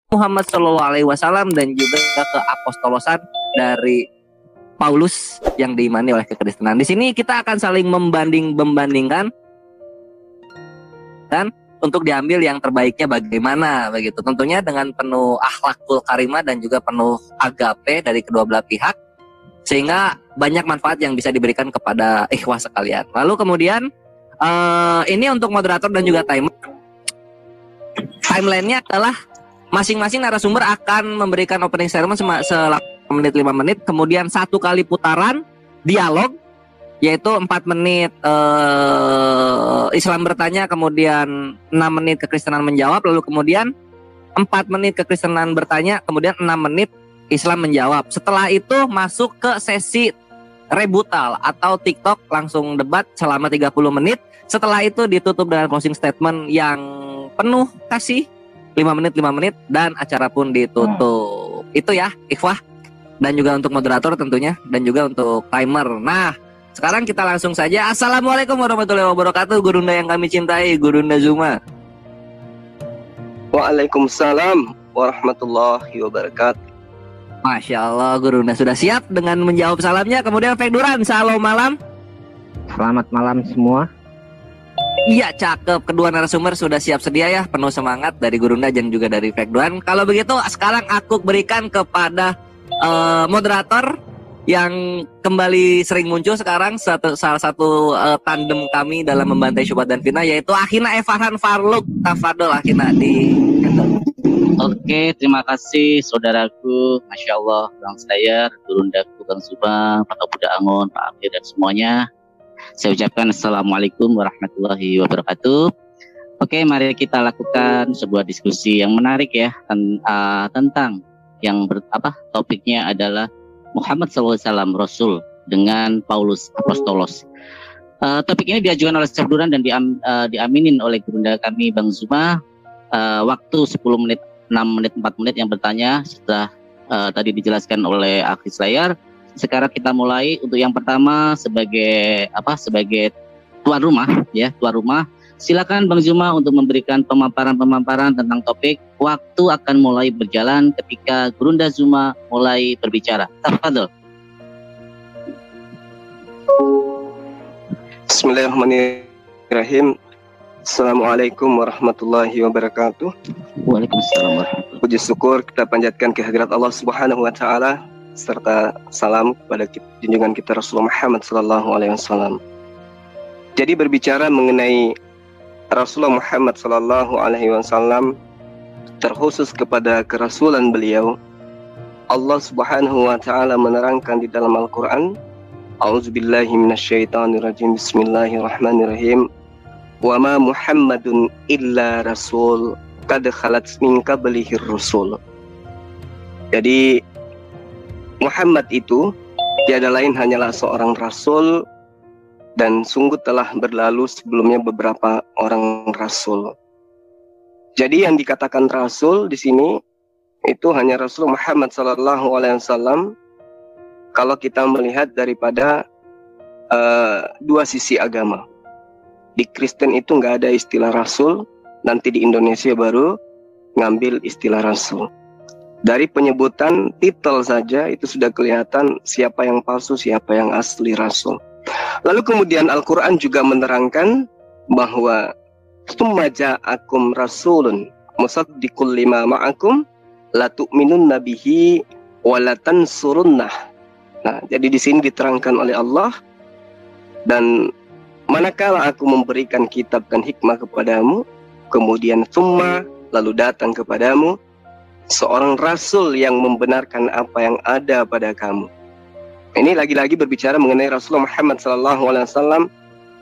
Muhammad SAW dan juga ke apostolosan dari Paulus yang diimani oleh kekristenan. Di sini kita akan saling membandingkan dan untuk diambil yang terbaiknya bagaimana begitu. Tentunya dengan penuh akhlakul karimah dan juga penuh agape dari kedua belah pihak, sehingga banyak manfaat yang bisa diberikan kepada ikhwah sekalian. Lalu kemudian ini untuk moderator dan juga timeline-nya adalah masing-masing narasumber akan memberikan opening statement selama 5 menit, kemudian 1 kali putaran dialog, yaitu 4 menit Islam bertanya, kemudian 6 menit kekristenan menjawab, lalu kemudian 4 menit kekristenan bertanya, kemudian 6 menit Islam menjawab. Setelah itu masuk ke sesi rebutal atau TikTok, langsung debat selama 30 menit. Setelah itu ditutup dengan closing statement yang penuh kasih 5 menit dan acara pun ditutup. Itu ya ikhwah, dan juga untuk moderator tentunya, dan juga untuk timer. Nah, sekarang kita langsung saja. Assalamualaikum warahmatullahi wabarakatuh, Gurunda yang kami cintai, Gurunda Zuma. Waalaikumsalam warahmatullahi wabarakatuh. Masya Allah, Gurunda sudah siap dengan menjawab salamnya. Kemudian Fek Duran, salam malam. Selamat malam semua. Iya, cakep. Kedua narasumber sudah siap sedia ya, penuh semangat dari Gurunda dan juga dari Fek Duran. Kalau begitu, sekarang aku berikan kepada moderator yang kembali sering muncul sekarang, salah satu tandem kami dalam membantai syubhat dan fitnah, yaitu Akhina Farhan Farluk. Tafadol Akhina di Oke, terima kasih saudaraku, Masya Allah, Bang Slayer, Gurundaku, Bang Subang, Pak Budak Angon, Pak Akhir, dan semuanya. Saya ucapkan Assalamualaikum warahmatullahi wabarakatuh. Oke, mari kita lakukan sebuah diskusi yang menarik ya, tentang yang topiknya adalah Muhammad SAW Rasul dengan Paulus Apostolos. Topik ini diajukan oleh Chef Duran dan diaminin oleh Gurunda kami Bang Zuma. Waktu 10 menit, 6 menit, 4 menit yang bertanya sudah tadi dijelaskan oleh Akhir Slayer. Sekarang kita mulai. Untuk yang pertama sebagai tuan rumah ya, tuan rumah. Silakan Bang Zuma untuk memberikan pemaparan tentang topik. Waktu akan mulai berjalan ketika Gurunda Zuma mulai berbicara. Tafadhol. Bismillahirrahmanirrahim. Assalamualaikum warahmatullahi wabarakatuh. Waalaikumsalam warahmatullahi. Puji syukur kita panjatkan kehadirat Allah Subhanahu wa taala, serta salam kepada junjungan kita Rasulullah Muhammad sallallahu alaihi wasallam. Jadi berbicara mengenai Rasulullah Muhammad sallallahu alaihi wasallam, terkhusus kepada kerasulan beliau, Allah Subhanahu wa taala menerangkan di dalam Al-Qur'an, A'udzubillahi minasyaitonirrajim. Bismillahirrahmanirrahim. Wa ma Muhammadun illa rasul qad khalat min qablihir rusul. Jadi Muhammad itu tiada lain hanyalah seorang rasul, dan sungguh telah berlalu sebelumnya beberapa orang rasul. Jadi yang dikatakan rasul di sini itu hanya Rasul Muhammad sallallahu alaihi wasallam. Kalau kita melihat daripada dua sisi agama. Di Kristen itu nggak ada istilah rasul, nanti di Indonesia baru ngambil istilah rasul. Dari penyebutan titel saja itu sudah kelihatan siapa yang palsu, siapa yang asli rasul. Lalu kemudian Al-Quran juga menerangkan bahwa tsumma ja'akum rasulun musaddiqul lima ma'akum la tu'minunna bihi wa la tansurunnah. Nah, jadi di sini diterangkan oleh Allah, dan manakala aku memberikan kitab dan hikmah kepadamu, kemudian tsumma, lalu datang kepadamu seorang rasul yang membenarkan apa yang ada pada kamu. Ini lagi-lagi berbicara mengenai Rasulullah Muhammad SAW,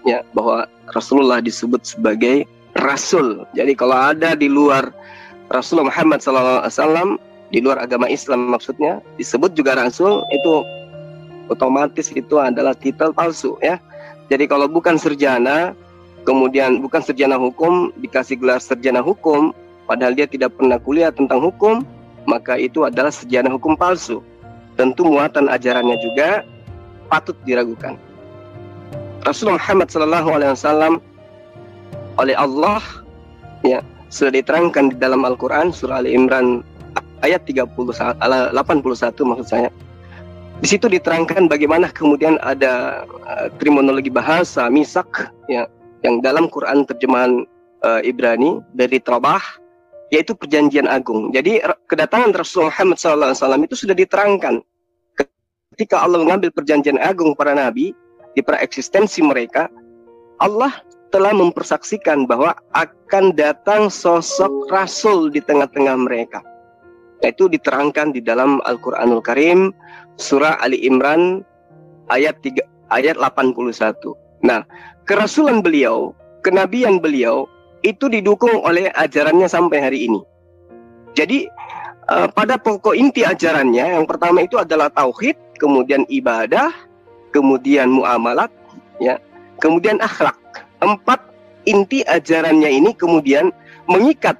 ya, bahwa Rasulullah disebut sebagai rasul. Jadi kalau ada di luar Rasulullah Muhammad SAW, di luar agama Islam maksudnya, disebut juga rasul, itu otomatis itu adalah titel palsu, ya. Jadi kalau bukan sarjana, kemudian bukan sarjana hukum, dikasih gelar sarjana hukum, padahal dia tidak pernah kuliah tentang hukum, maka itu adalah sarjana hukum palsu. Tentu muatan ajarannya juga patut diragukan. Rasulullah Muhammad SAW oleh Allah, ya, sudah diterangkan di dalam Al-Quran surah Ali Imran ayat 81 maksud saya. Di situ diterangkan bagaimana kemudian ada terminologi bahasa misak ya, yang dalam Quran terjemahan Ibrani dari Trabah, yaitu perjanjian agung. Jadi kedatangan Rasulullah Muhammad SAW itu sudah diterangkan ketika Allah mengambil perjanjian agung para nabi di praeksistensi mereka. Allah telah mempersaksikan bahwa akan datang sosok Rasul di tengah-tengah mereka. Itu diterangkan di dalam Al-Quranul Karim surah Ali Imran ayat 81. Nah, kerasulan beliau, kenabian beliau itu didukung oleh ajarannya sampai hari ini. Jadi pada pokok inti ajarannya yang pertama itu adalah tauhid, kemudian ibadah, kemudian muamalat, ya, kemudian akhlak. 4 inti ajarannya ini kemudian mengikat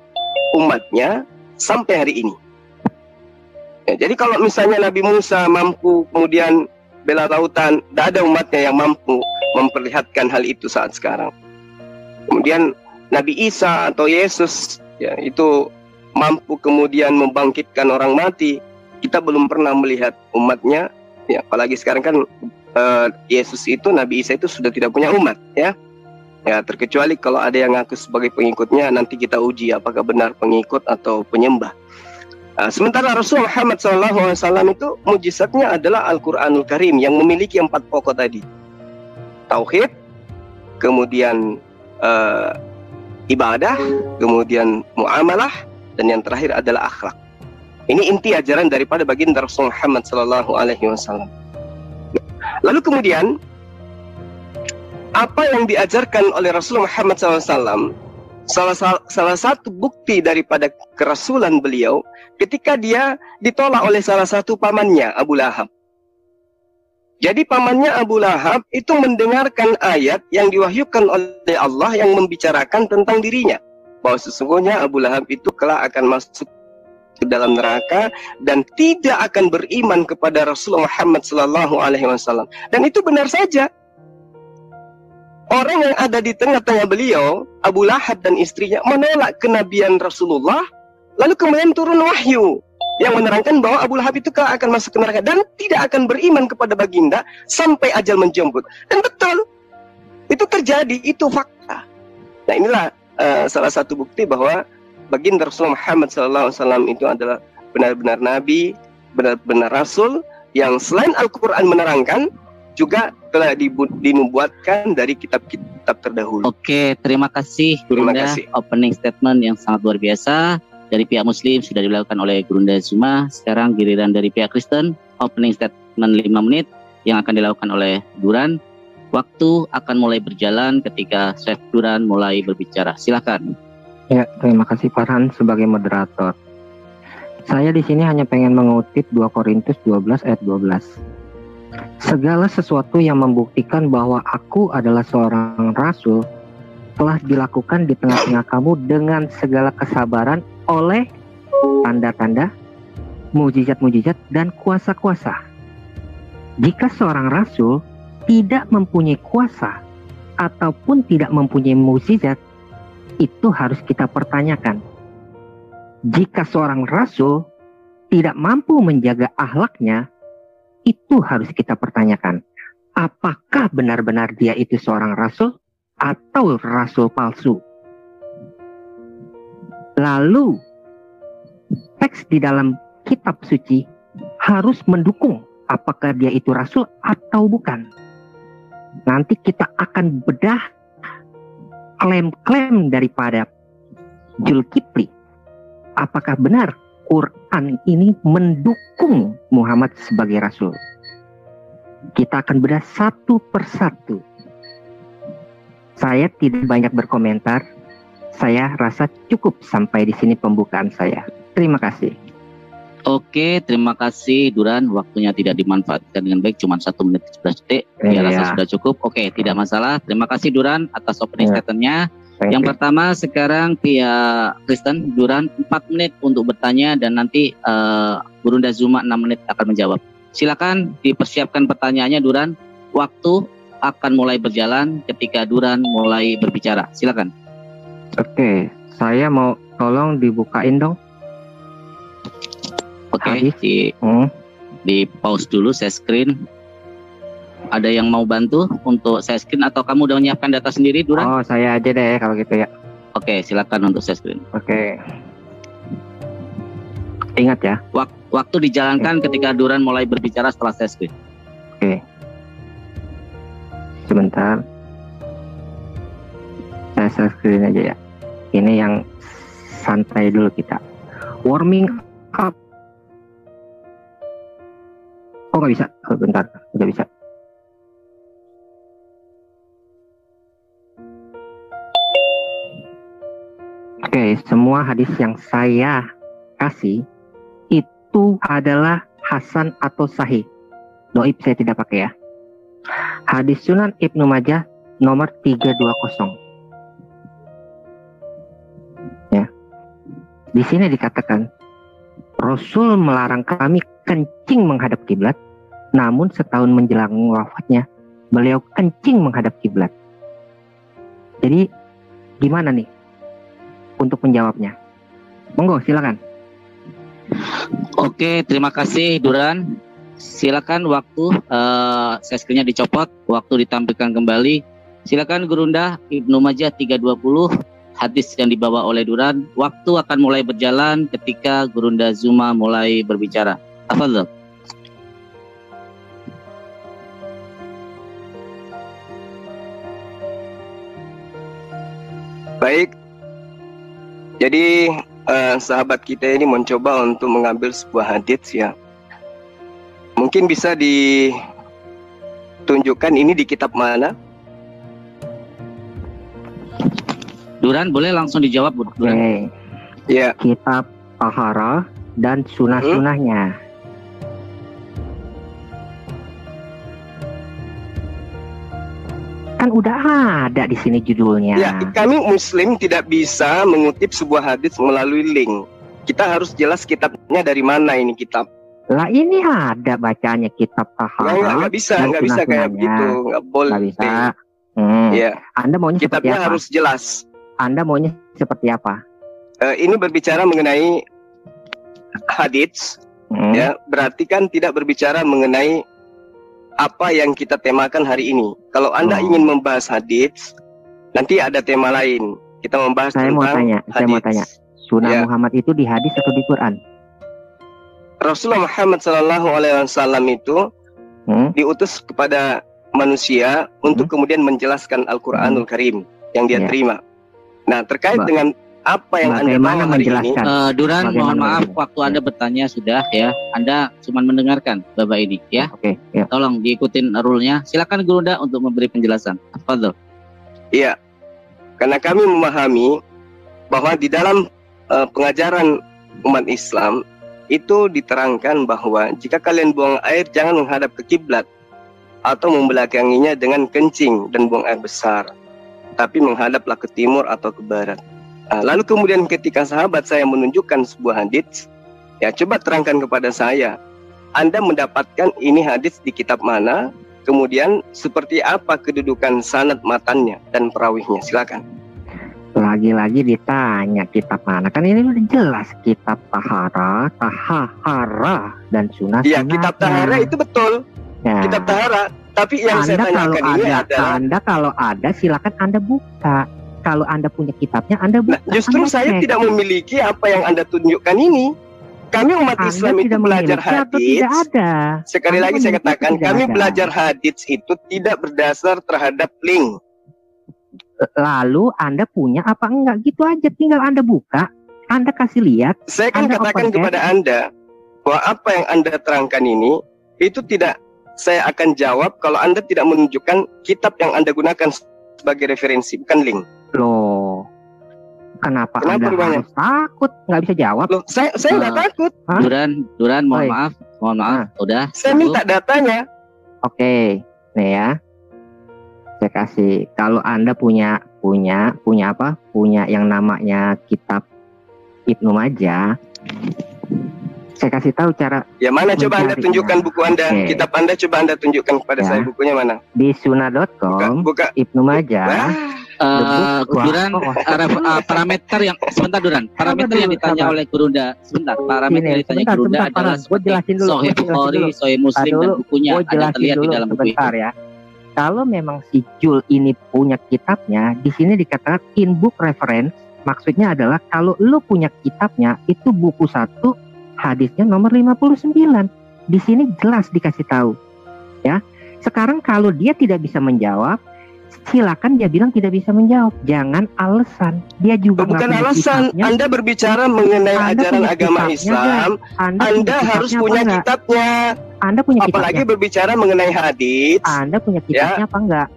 umatnya sampai hari ini. Ya, jadi kalau misalnya Nabi Musa mampu kemudian bela lautan, tidak ada umatnya yang mampu memperlihatkan hal itu saat sekarang. Kemudian Nabi Isa atau Yesus ya, itu mampu kemudian membangkitkan orang mati. Kita belum pernah melihat umatnya ya, apalagi sekarang kan Yesus itu, Nabi Isa itu sudah tidak punya umat ya. Ya, terkecuali kalau ada yang ngaku sebagai pengikutnya, nanti kita uji apakah benar pengikut atau penyembah. Sementara Rasulullah Muhammad SAW itu mujizatnya adalah Al-Quranul Karim yang memiliki 4 pokok tadi. Tauhid, kemudian ibadah, kemudian muamalah, dan yang terakhir adalah akhlak. Ini inti ajaran daripada baginda Rasulullah Muhammad SAW. Lalu kemudian apa yang diajarkan oleh Rasulullah Muhammad SAW, salah satu bukti daripada kerasulan beliau ketika dia ditolak oleh salah satu pamannya, Abu Lahab. Jadi pamannya Abu Lahab itu mendengarkan ayat yang diwahyukan oleh Allah yang membicarakan tentang dirinya, bahwa sesungguhnya Abu Lahab itu kelak akan masuk ke dalam neraka dan tidak akan beriman kepada Rasulullah Muhammad SAW. Dan itu benar saja. Orang yang ada di tengah-tengah beliau, Abu Lahab dan istrinya, menolak kenabian Rasulullah, lalu kemudian turun wahyu yang menerangkan bahwa Abu Lahab itu akan masuk ke neraka dan tidak akan beriman kepada baginda sampai ajal menjemput. Dan betul, itu terjadi, itu fakta. Nah, inilah salah satu bukti bahwa baginda Rasulullah Muhammad SAW itu adalah benar-benar nabi, benar-benar rasul yang selain Al-Quran menerangkan, juga telah dinubuatkan dari kitab-kitab terdahulu. Oke, terima kasih Gurunda. Opening statement yang sangat luar biasa dari pihak Muslim sudah dilakukan oleh Gurunda Zuma. Sekarang giliran dari pihak Kristen, opening statement 5 menit yang akan dilakukan oleh Duran. Waktu akan mulai berjalan ketika Chef Duran mulai berbicara. Silakan. Ya, terima kasih Farhan sebagai moderator. Saya di sini hanya pengen mengutip 2 Korintus 12 ayat 12. Segala sesuatu yang membuktikan bahwa aku adalah seorang rasul telah dilakukan di tengah-tengah kamu dengan segala kesabaran oleh tanda-tanda, mujizat-mujizat, dan kuasa-kuasa. Jika seorang rasul tidak mempunyai kuasa ataupun tidak mempunyai mujizat, itu harus kita pertanyakan. Jika seorang rasul tidak mampu menjaga akhlaknya, itu harus kita pertanyakan. Apakah benar-benar dia itu seorang rasul atau rasul palsu? Lalu, teks di dalam kitab suci harus mendukung apakah dia itu rasul atau bukan. Nanti kita akan bedah klaim-klaim daripada Zulkifli. Apakah benar Quran ini mendukung Muhammad sebagai rasul? Kita akan bedah satu persatu. Saya tidak banyak berkomentar. Saya rasa cukup sampai di sini pembukaan saya. Terima kasih. Oke, terima kasih Duran. Waktunya tidak dimanfaatkan dengan baik, cuma 1 menit 11 detik. Saya rasa sudah cukup. Oke, tidak masalah. Terima kasih Duran atas opening statement-nya. Yang pertama sekarang pihak Kristen, Duran 4 menit untuk bertanya dan nanti Gurunda Zuma 6 menit akan menjawab. Silakan dipersiapkan pertanyaannya Duran. Waktu akan mulai berjalan ketika Duran mulai berbicara. Silakan. Oke, saya mau tolong dibukain dong. Oke, Habis. di pause dulu share screen. Ada yang mau bantu untuk share screen atau kamu udah menyiapkan data sendiri, Duran? Oh, saya aja deh kalau gitu ya. Oke, silakan untuk share screen. Oke. Ingat ya. Waktu dijalankan ketika Duran mulai berbicara setelah share screen. Oke. Sebentar. Saya share screen aja ya. Ini yang santai dulu kita. Warming up. Oh, nggak bisa. Oh, bentar. Udah bisa. Oke, semua hadis yang saya kasih itu adalah hasan atau sahih. Doib saya tidak pakai ya. Hadis Sunan Ibnu Majah nomor 320. Ya. Di sini dikatakan Rasul melarang kami kencing menghadap kiblat, namun setahun menjelang wafatnya beliau kencing menghadap kiblat. Jadi gimana nih untuk menjawabnya? Monggo silakan. Oke, terima kasih Duran. Silakan waktu screen-nya dicopot, waktu ditampilkan kembali. Silakan Gurunda Ibnu Majah 320, hadis yang dibawa oleh Duran. Waktu akan mulai berjalan ketika Gurunda Zuma mulai berbicara. Tafadhol. Baik. Jadi sahabat kita ini mencoba untuk mengambil sebuah hadits ya. Mungkin bisa ditunjukkan ini di kitab mana? Duran boleh langsung dijawab, Duran. Oke. Ya. Kitab Taharah dan sunah-sunahnya. Kan udah ada di sini judulnya. Ya, kami Muslim tidak bisa mengutip sebuah hadis melalui link. Kita harus jelas kitabnya dari mana ini kitab. Lah ini ada bacanya kitab Taharah. Nggak bisa dan kayak sunah-sunahnya. begitu, nggak boleh. Nggak bisa. Ya, Anda maunya seperti kitabnya apa? harus jelas. Anda maunya seperti apa? Ini berbicara mengenai hadits, ya, berarti kan tidak berbicara mengenai apa yang kita temakan hari ini. Kalau Anda ingin membahas hadits, nanti ada tema lain. Kita membahas Saya tentang saya mau tanya. Sunnah Ya. Muhammad itu di hadis atau di Quran? Rasulullah Muhammad SAW itu diutus kepada manusia untuk kemudian menjelaskan Al-Quranul Karim yang dia Ya. terima. Nah, terkait dengan apa yang Anda Bagaimana bawa hari ini, menjelaskan? Duran, Bagaimana mohon maaf menjelaskan? waktu Anda bertanya sudah ya. Anda cuma mendengarkan Bapak ini ya. Oke, ya. Tolong diikutin rule-nya. Silakan Gurunda untuk memberi penjelasan. Tafadhol. iya, karena kami memahami bahwa di dalam pengajaran umat Islam itu diterangkan bahwa jika kalian buang air jangan menghadap ke kiblat atau membelakanginya dengan kencing dan buang air besar, tapi menghadaplah ke timur atau ke barat. Lalu kemudian ketika sahabat saya menunjukkan sebuah hadits, ya coba terangkan kepada saya, Anda mendapatkan ini hadits di kitab mana, kemudian seperti apa kedudukan sanad matannya dan perawihnya, silakan. Lagi-lagi ditanya kitab mana? Kan ini udah jelas kitab Taharah dan sunah-sunahnya. Iya, kitab Tahara itu betul. Ya. Kitab Tahara. Tapi yang saya tanyakan ini adalah, Anda kalau ada silakan Anda buka. Kalau Anda punya kitabnya Anda buka. nah, justru Anda saya cek. tidak memiliki apa yang Anda tunjukkan ini. Kami umat Anda Islam itu tidak belajar memiliki atau hadits. tidak ada. Sekali Anda lagi saya memiliki atau katakan, tidak kami ada. belajar hadits itu tidak berdasar terhadap link. Lalu Anda punya apa enggak, gitu aja, tinggal Anda buka, Anda kasih lihat. Saya kan Anda katakan open kepada Anda bahwa apa yang Anda terangkan ini itu tidak saya akan jawab kalau Anda tidak menunjukkan kitab yang Anda gunakan sebagai referensi, bukan link. Loh, kenapa Kenapa Anda rupanya? harus takut? Nggak bisa jawab? Loh, saya nggak takut. Hah? Duran, mohon Oi. maaf. Mohon maaf. Udah. Saya cukup. minta datanya. Oke, nih ya. Saya kasih. Kalau Anda punya apa? Punya yang namanya kitab Ibnu Majah. Saya kasih tahu cara Ya mana coba Anda mencarinya. tunjukkan buku Anda, Oke. kitab Anda coba Anda tunjukkan kepada Ya. saya bukunya mana. di sunah.com Buka. Ibnu Majah. Wah, Duran, parameter yang sebentar Duran, parameter yang ditanya oleh Gurunda sebentar, parameter yang ditanya Gurunda adalah seperti Sahih Bukhari, Sahih Muslim dan bukunya ada terlihat di dalam buku itu. Ya. Kalau memang si Jul ini punya kitabnya, di sini dikatakan in book reference, maksudnya adalah kalau lu punya kitabnya itu buku 1 hadisnya nomor 59. Di sini jelas dikasih tahu. Ya. Sekarang kalau dia tidak bisa menjawab, silakan dia bilang tidak bisa menjawab. Jangan alasan. Dia juga bukan alasan. Kitabnya. Anda berbicara mengenai ajaran agama Islam. Anda harus punya kitabnya. Anda punya kitabnya. Apalagi berbicara mengenai hadis. Anda punya kitabnya apa enggak?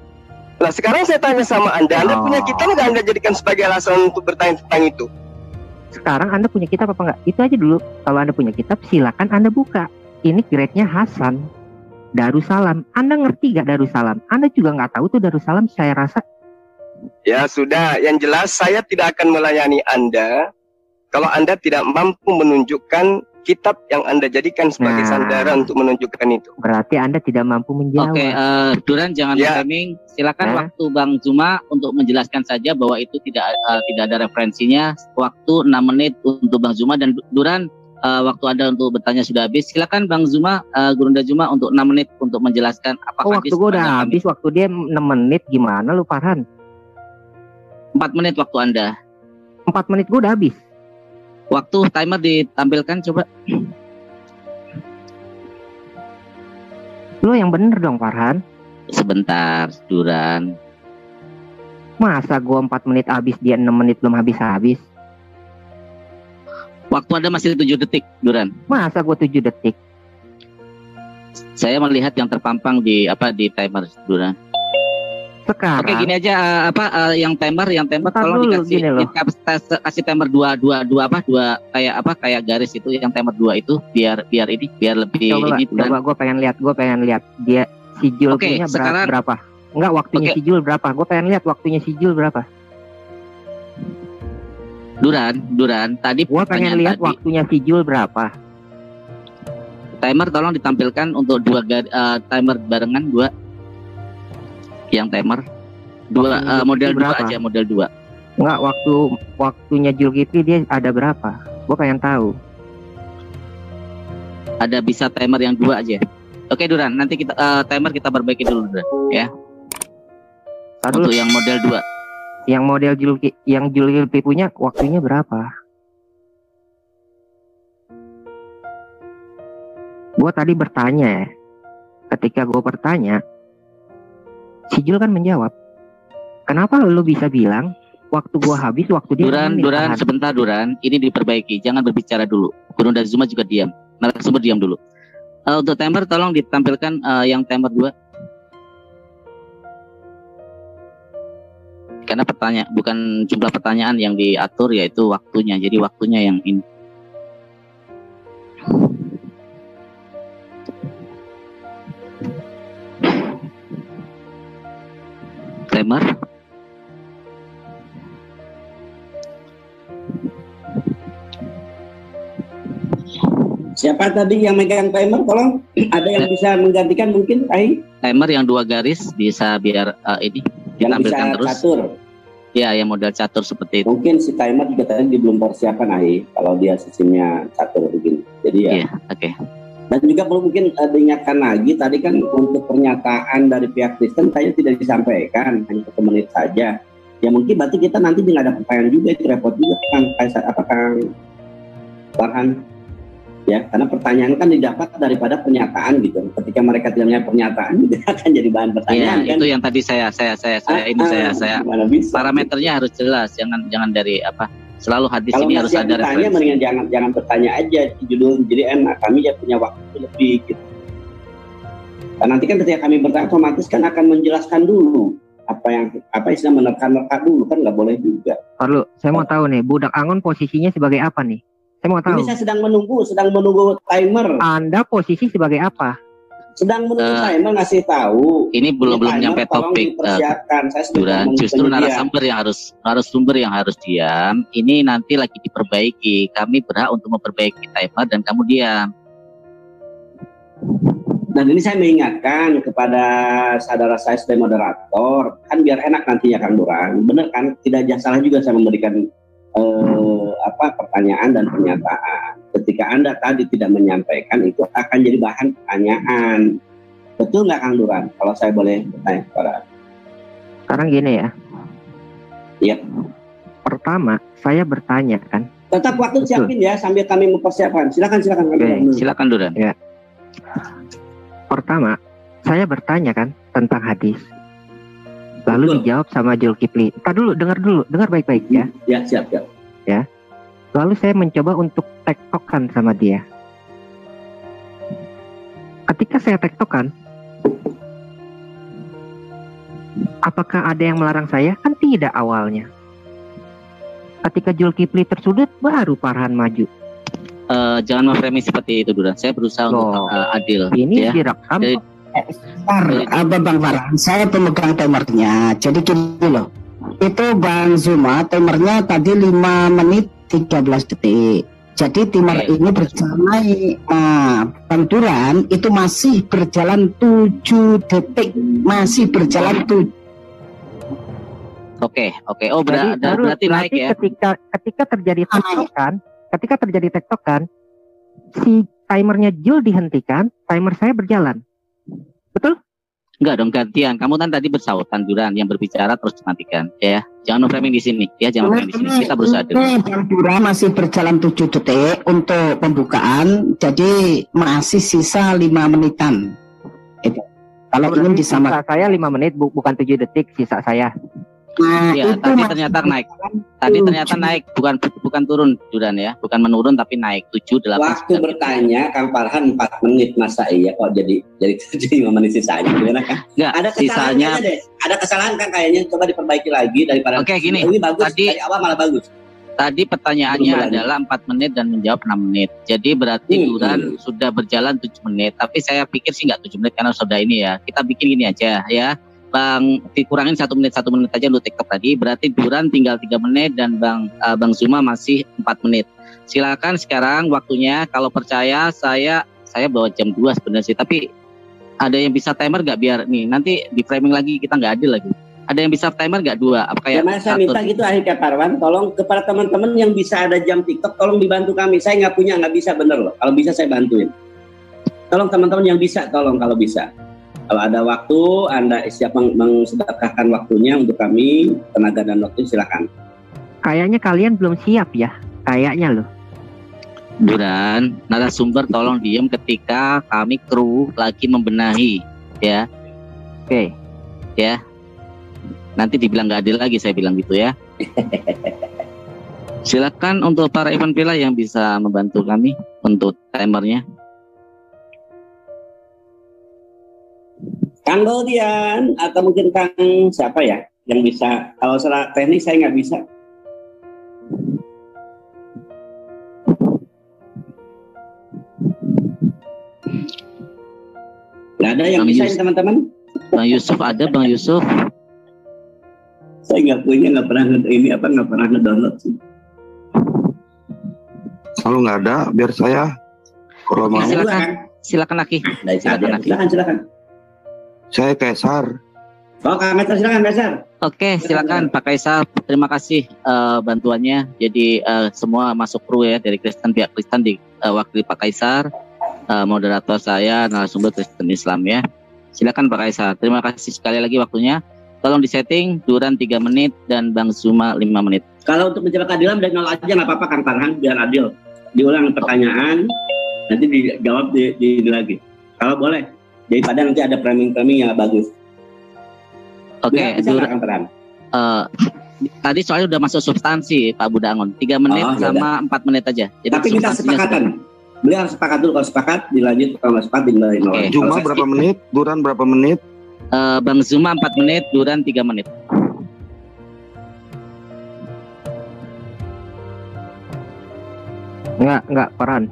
Nah sekarang saya tanya sama Anda punya kitab nggak Anda jadikan sebagai alasan untuk bertanya tentang itu? Sekarang Anda punya kitab apa enggak? Itu aja dulu. Kalau Anda punya kitab, silakan Anda buka. Ini grade-nya Hasan. Darussalam, Anda ngerti gak Darussalam? Anda juga nggak tahu tuh Darussalam, saya rasa. Ya sudah, yang jelas saya tidak akan melayani Anda kalau Anda tidak mampu menunjukkan kitab yang Anda jadikan sebagai sandaran untuk menunjukkan itu. Berarti Anda tidak mampu menjawab. Oke, Duran jangan framing. Silakan waktu Bang Zuma untuk menjelaskan saja bahwa itu tidak ada referensinya. Waktu 6 menit untuk Bang Zuma dan Duran. Waktu Anda untuk bertanya sudah habis. Silakan Bang Zuma, Gurunda Zuma untuk 6 menit untuk menjelaskan apakah waktu gue udah habis, waktu dia 6 menit gimana lu Farhan? 4 menit waktu Anda. 4 menit gue udah habis. Waktu timer ditampilkan coba. Lu yang bener dong Farhan. Sebentar, Duran. Masa gue 4 menit habis, dia 6 menit belum habis-habis. Waktu Anda masih 7 detik, Duran. Masa gue 7 detik? Saya melihat yang terpampang di timer, Duran. Sekarang. Oke, gini aja yang timer tolong dikasih kasih timer 2 kayak garis itu, yang timer 2 itu biar lebih coba gue pengen lihat dia si Jul punya berapa? Enggak, waktunya si Jul berapa? Gue pengen lihat waktunya si Jul berapa. Duran, tadi gua pengen lihat waktunya si Jul berapa. Timer tolong ditampilkan untuk timer barengan 2. Yang timer 2 model 2 aja, model 2. Enggak, waktunya Jul Gipri dia ada berapa? Gua pengen tahu. Ada bisa timer yang 2 aja. Oke Duran, nanti kita timer kita perbaiki dulu Duran, ya. Untuk yang model 2. Yang model Jul Gipri punya waktunya berapa? Gue tadi bertanya ya. Ketika gue bertanya, si Jul kan menjawab. Kenapa lu bisa bilang waktu gue habis, waktu dia Duran, sebentar Duran. Ini diperbaiki, jangan berbicara dulu. Gurunda Zuma juga diam. Narasumber diam dulu. Untuk timer tolong ditampilkan yang timer 2. Karena bukan jumlah pertanyaan yang diatur, yaitu waktunya. Jadi waktunya yang ini. Timer. Siapa tadi yang megang timer? Tolong, ada yang bisa menggantikan mungkin, Ai? Timer yang 2 garis bisa biar ini yang ditampilkan bisa terus. Catur. Ya, yang model catur seperti itu. Mungkin si timer juga tadi belum persiapan, Ai, kalau dia sistemnya catur begini. Jadi ya. Iya, oke. Dan juga perlu mungkin diingatkan lagi, tadi kan untuk pernyataan dari pihak Kristen saya tidak disampaikan, hanya 1 menit saja. Ya mungkin berarti kita nanti nggak ada pertanyaan juga, itu repot juga kan, Kang Farhan. Ya, karena pertanyaan kan didapat daripada pernyataan gitu. Ketika mereka tidak punya pernyataan, tidak akan jadi bahan pertanyaan. Iya, kan? Itu yang tadi saya parameternya harus jelas, jangan dari selalu hadis kalau ini harus ada referensi. Kalau mendingan jangan bertanya aja di judul, jadi enak, kami ya punya waktu lebih gitu. Dan nanti kan ketika kami bertanya otomatis kan akan menjelaskan dulu apa istilah menerka dulu, kan nggak boleh juga. Perlu, saya mau tahu nih, Budak Angon posisinya sebagai apa nih? Saya mau tahu. Ini saya sedang menunggu timer. Anda posisi sebagai apa? Sedang menunggu timer ngasih tahu. Ini belum nyampe topik. Duran, justru narasumber yang harus diam. Ini nanti lagi diperbaiki. Kami berhak untuk memperbaiki timer dan kamu diam. Dan ini saya mengingatkan kepada saudara saya sebagai moderator, kan biar enak nantinya Kang Duran. Benar kan? Tidak salah juga saya memberikan pertanyaan dan pernyataan. Ketika Anda tadi tidak menyampaikan, itu akan jadi bahan pertanyaan. Betul nggak Kang Duran? Kalau saya boleh bertanya kepada Anda. Sekarang gini ya. Iya. Pertama, saya bertanya kan. Tetap waktu Betul. siapin ya sambil kami mempersiapkan. Silakan Kang Duran. Silakan Duran. Ya. Pertama, saya bertanya kan tentang hadis. Lalu Betul. dijawab sama Zulkifli. Dengar dulu, dengar baik-baik ya. Ya, siap. Ya. Lalu saya mencoba untuk tektokan sama dia. Ketika saya tektokan, apakah ada yang melarang saya? Kan tidak awalnya. Ketika Zulkifli tersudut, baru Farhan maju. Jangan memframing seperti itu Duran. Saya berusaha untuk adil. Ini ya. direkam. Bang Farhan, saya pemegang timernya. Jadi gini loh. Itu Bang Zuma timernya tadi 5 menit 13 detik. Jadi timer ini berjalan, Bang Duran itu masih berjalan 7 detik. Masih berjalan 7. Oke. Oh, berarti naik ya. Ketika terjadi tektokan, si timernya Jul dihentikan, timer saya berjalan. Betul? Enggak dong, gantian. Kamu kan tadi bersautan Duran, yang berbicara terus dimatikan, ya. Jangan framing di sini, ya. Jangan framing di sini. Kita berusaha adil. Bang Duran masih berjalan 7 detik untuk pembukaan, jadi masih sisa 5 menitan. Itu. Kalau ingin disamakan. Sisa saya 5 menit, bukan 7 detik sisa saya. Nah, Ya, itu tadi ternyata naik. Tadi ternyata naik, bukan turun Duran ya. Bukan menurun tapi naik 7, 8. Waktu bertanya Kang Farhan 4 menit, masa iya kok jadi 5 menit sisanya gimana kan? Enggak, Ada kesalahan sisanya kayaknya deh. Ada kesalahan kan kayaknya, coba diperbaiki lagi daripada. Oke, gini. Ini bagus, Tadi- dari awal malah bagus. Tadi pertanyaannya Belum adalah 4 menit dan menjawab 6 menit. Jadi berarti Duran sudah berjalan 7 menit. Tapi saya pikir sih nggak 7 menit karena sudah ini ya. Kita bikin gini aja ya. Bang, dikurangin 1 menit aja untuk TikTok tadi. Berarti Duran tinggal 3 menit dan Bang Zuma masih 4 menit. Silakan sekarang waktunya. Kalau percaya saya bawa jam 2 sebenarnya sih. Tapi ada yang bisa timer nggak biar nih nanti di framing lagi kita nggak adil lagi. Ada yang bisa timer nggak 2? Apa kayak Ya, saya minta gitu akhirnya Parwan, tolong kepada teman-teman yang bisa ada jam TikTok, tolong dibantu kami. Saya nggak bisa bener loh. Kalau bisa saya bantuin. Tolong teman-teman yang bisa, tolong kalau bisa. Kalau ada waktu, Anda siap mengsedekahkan waktunya untuk kami, tenaga dan waktu, silakan. Kayaknya kalian belum siap ya. Kayaknya loh. Duran, narasumber tolong diem ketika kami kru lagi membenahi, ya. Oke. Ya. Nanti dibilang nggak adil lagi, saya bilang gitu ya. Silakan untuk para event pila yang bisa membantu kami untuk timernya. Kang Gaudian, atau mungkin Kang siapa ya yang bisa? Kalau secara teknis saya nggak bisa. Nggak ada yang Bang bisa Yus- teman-teman? Bang Yusuf ada, Bang Yusuf. Saya nggak pernah ngedownload sih. Kalau nggak ada, biar saya. Kalau mau, Silakan lagi. Silakan. saya Kaisar. Oh, Kang Kaisar, silakan Kaisar. Oke, silakan Pak Kaisar. Terima kasih bantuannya. Jadi semua masuk kru ya dari Kristen, pihak Kristen diwakili Pak Kaisar, moderator saya narasumber Kristen Islam ya. Silakan Pak Kaisar. Terima kasih sekali lagi waktunya. Tolong disetting Duran 3 menit dan Bang Zuma 5 menit. Kalau untuk menjaga keadilan dari nol aja nggak apa-apa Kang Farhan, biar adil. Diulang pertanyaan, nanti dijawab di lagi. Kalau boleh, daripada nanti ada framing yang bagus. Oke, Bisa nggak, Kang Farhan? tadi soalnya udah masuk substansi Pak Budangon. 3 menit sama 4 menit aja. Jadi Tapi kita sepakatan. Beliau harus sepakat dulu, kalau sepakat dilanjut, kalau nggak sepakat dimulai nol. Oke. Cuma berapa menit? Duran berapa menit? Bang Zuma 4 menit, Duran 3 menit. Enggak Farhan.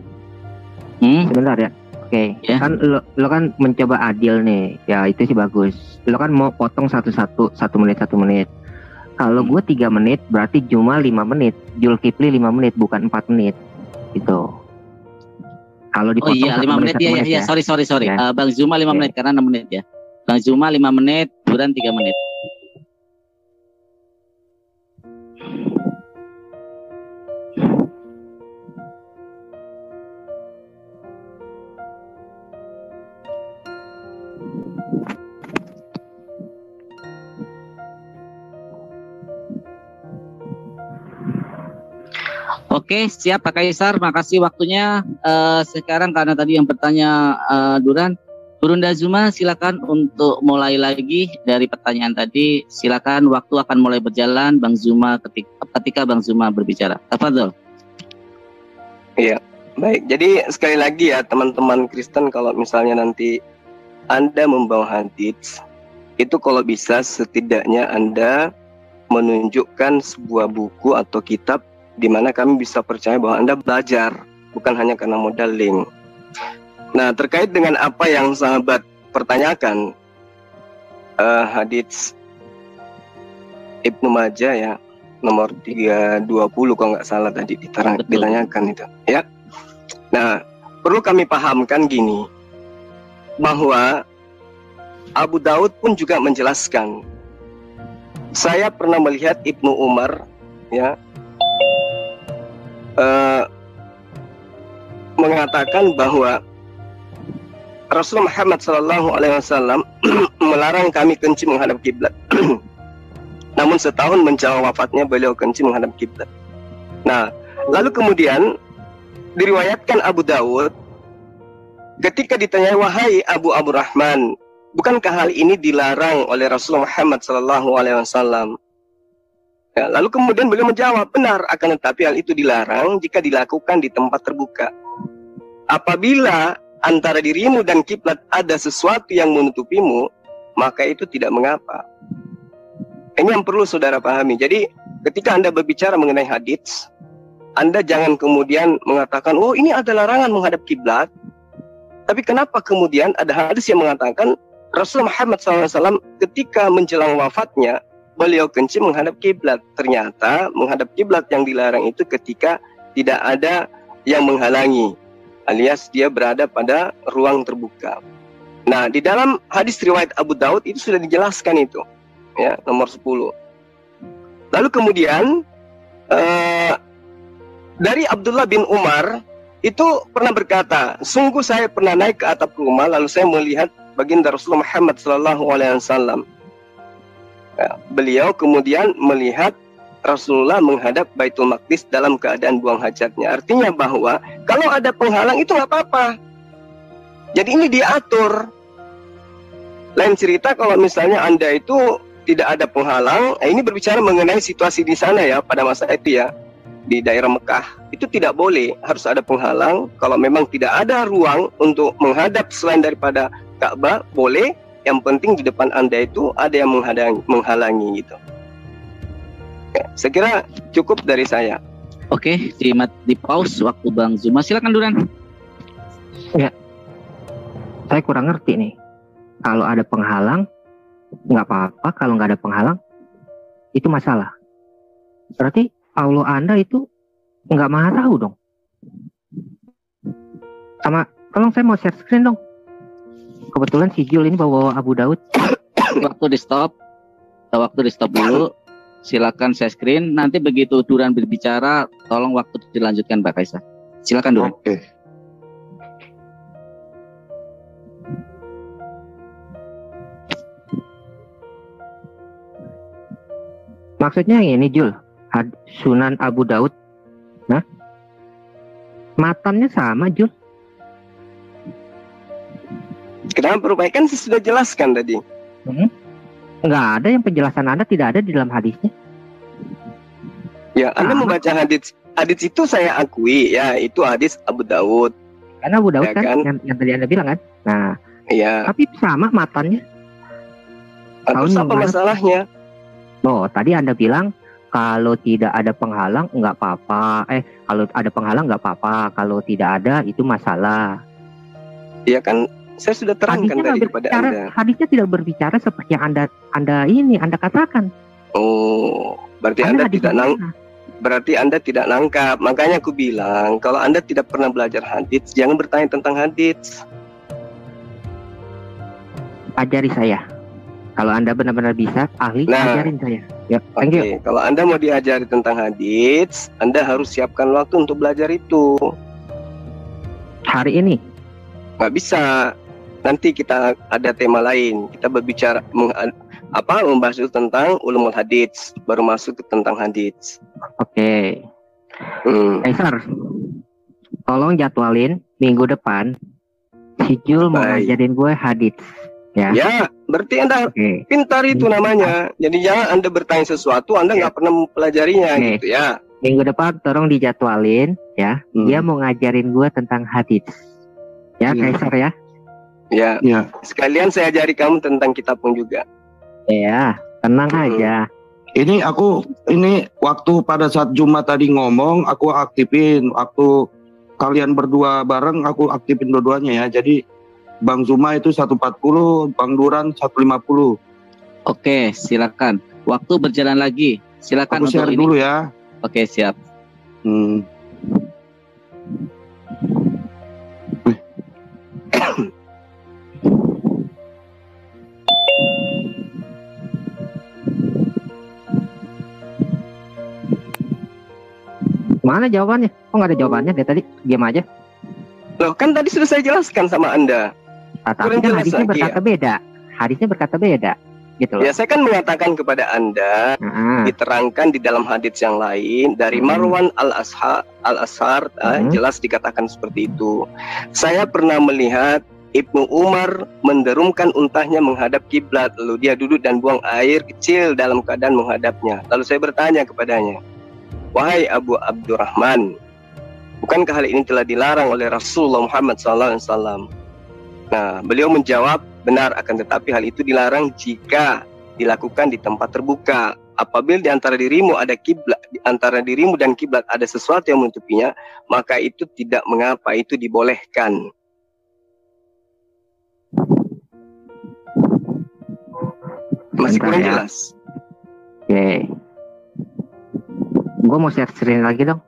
Sebentar ya. Oke. Ya. Kan lo kan mencoba adil nih. Ya itu sih bagus. Lo kan mau potong 1 menit. Kalau gue 3 menit berarti cuma 5 menit. Zulkifli 5 menit bukan 4 menit. Gitu. Kalau Oh dipotong iya, 5 menit 1 ya, menit ya, sorry. Ya. Bang Zuma 5 Oke. menit karena 6 menit ya. Bang Zuma 5 menit, Duran 3 menit. Oke, siap Pak Kaisar. Makasih waktunya. Sekarang karena tadi yang bertanya Duran, Burunda Zuma silakan untuk mulai lagi dari pertanyaan tadi. Silakan, waktu akan mulai berjalan. Bang Zuma ketika Bang Zuma berbicara. Tafadhol. Iya, baik. Jadi sekali lagi ya teman-teman Kristen, kalau misalnya nanti Anda membawa hadits, itu kalau bisa setidaknya Anda menunjukkan sebuah buku atau kitab di mana kami bisa percaya bahwa Anda belajar, bukan hanya karena modal link. Nah, terkait dengan apa yang sahabat pertanyakan, hadits Ibnu Majah ya, nomor 320 kalau nggak salah tadi ditanyakan itu ya. Nah, perlu kami pahamkan gini, bahwa Abu Daud pun juga menjelaskan. Saya pernah melihat Ibnu Umar ya mengatakan bahwa Rasulullah Muhammad SAW melarang kami kencing menghadap kiblat. Namun setahun menjelang wafatnya beliau kencing menghadap kiblat. Nah, lalu kemudian diriwayatkan Abu Daud ketika ditanya, wahai Abu Abdurrahman, bukankah hal ini dilarang oleh Rasulullah Muhammad SAW? Ya, lalu kemudian beliau menjawab, benar, akan tetapi hal itu dilarang jika dilakukan di tempat terbuka. Apabila antara dirimu dan kiblat ada sesuatu yang menutupimu, maka itu tidak mengapa. Ini yang perlu saudara pahami. Jadi ketika Anda berbicara mengenai hadits, Anda jangan kemudian mengatakan, oh ini ada larangan menghadap kiblat. Tapi kenapa kemudian ada hadis yang mengatakan Rasulullah Muhammad SAW ketika menjelang wafatnya beliau kencing menghadap kiblat. Ternyata menghadap kiblat yang dilarang itu ketika tidak ada yang menghalangi, alias dia berada pada ruang terbuka. Nah, di dalam hadis riwayat Abu Daud itu sudah dijelaskan itu, ya, nomor 10. Lalu kemudian dari Abdullah bin Umar itu pernah berkata, sungguh saya pernah naik ke atap rumah lalu saya melihat baginda Rasulullah Muhammad SAW. Ya, beliau kemudian melihat Rasulullah menghadap Baitul Maqdis dalam keadaan buang hajatnya. Artinya bahwa kalau ada penghalang itu nggak apa-apa. Jadi ini diatur. Lain cerita kalau misalnya Anda itu tidak ada penghalang. Ini berbicara mengenai situasi di sana ya, pada masa itu ya, di daerah Mekah. Itu tidak boleh, harus ada penghalang. Kalau memang tidak ada ruang untuk menghadap selain daripada Ka'bah, boleh. Yang penting di depan Anda itu ada yang menghalangi gitu. Ya, saya kira cukup dari saya. Oke, di pause waktu Bang Zuma. Silakan Duran. Ya, saya kurang ngerti nih. Kalau ada penghalang nggak apa-apa, kalau nggak ada penghalang itu masalah. Berarti Allah Anda itu nggak maha tahu dong. Sama, tolong saya mau share screen dong. Kebetulan si Jul ini bawa Abu Daud. Waktu di stop dulu. Silakan share screen. Nanti begitu Duran berbicara, tolong waktu dilanjutkan Pak Kaisar. Silakan Duran. Oke. Maksudnya ini Jul, Sunan Abu Daud. Nah, matannya sama Jul. Kenapa perbaikan saya sudah jelaskan tadi. Nggak ada yang penjelasan Anda tidak ada di dalam hadisnya. Ya, Anda membaca hadis itu saya akui ya, itu hadis Abu Daud. Karena Abu Daud Ya kan, kan? yang tadi Anda bilang kan. Nah, Iya. tapi sama matannya. Terus Tahun apa yang masalahnya? Oh, tadi Anda bilang kalau tidak ada penghalang nggak apa-apa. Kalau ada penghalang nggak apa-apa. Kalau tidak ada itu masalah. Ya kan, saya sudah terangkan tadi kepada Anda. Hadisnya tidak berbicara seperti yang Anda katakan. Oh, berarti Anda Anda hadis tidak mana? berarti Anda tidak nangkap. Makanya aku bilang, kalau Anda tidak pernah belajar hadits, jangan bertanya tentang hadits. Ajari saya. Kalau Anda benar-benar bisa, ahli, ajarin saya. Ya, thank you. Oke, kalau Anda mau diajari tentang hadits, Anda harus siapkan waktu untuk belajar itu. Hari ini? Nggak bisa. Nanti kita ada tema lain. Kita berbicara membahas itu tentang ulumul hadits, baru masuk ke tentang hadits. Oke. Kaisar, tolong jadwalin minggu depan si Jul mau ngajarin gue hadits. Ya, berarti Anda pintar itu namanya. Jadi jangan Anda bertanya sesuatu Anda nggak pernah mempelajarinya gitu ya. Minggu depan tolong dijadwalin ya. Dia mau ngajarin gue tentang hadits. Ya, Kaisar ya. Ya. Sekalian saya ajari kamu tentang kitab pun juga. Ya, tenang aja. Ini waktu pada saat Jumat tadi ngomong, aku aktifin. Waktu kalian berdua bareng, aku aktifin dua-duanya ya. Jadi Bang Zuma itu 140, Bang Duran 150. Oke, silakan. Waktu berjalan lagi. Silakan aku share dulu ya. Oke, siap. Mana jawabannya? Kok nggak ada jawabannya? Dia tadi diam aja. Loh, kan tadi sudah saya jelaskan sama Anda. Tapi kan hadisnya berkata beda. Hadisnya berkata beda. Gitu loh. Ya, saya kan mengatakan kepada Anda, diterangkan di dalam hadits yang lain dari Marwan al-Ashar, jelas dikatakan seperti itu. Saya pernah melihat Ibnu Umar menderumkan untahnya menghadap kiblat, lalu dia duduk dan buang air kecil dalam keadaan menghadapnya. Lalu saya bertanya kepadanya, wahai Abu Abdurrahman, bukankah hal ini telah dilarang oleh Rasulullah Muhammad SAW? Nah, beliau menjawab, benar, akan tetapi hal itu dilarang jika dilakukan di tempat terbuka. Apabila di antara dirimu ada kiblat, di antara dirimu dan kiblat ada sesuatu yang menutupinya, maka itu tidak mengapa, itu dibolehkan. Masih kurang jelas? Oke. Gue mau share screen lagi dong.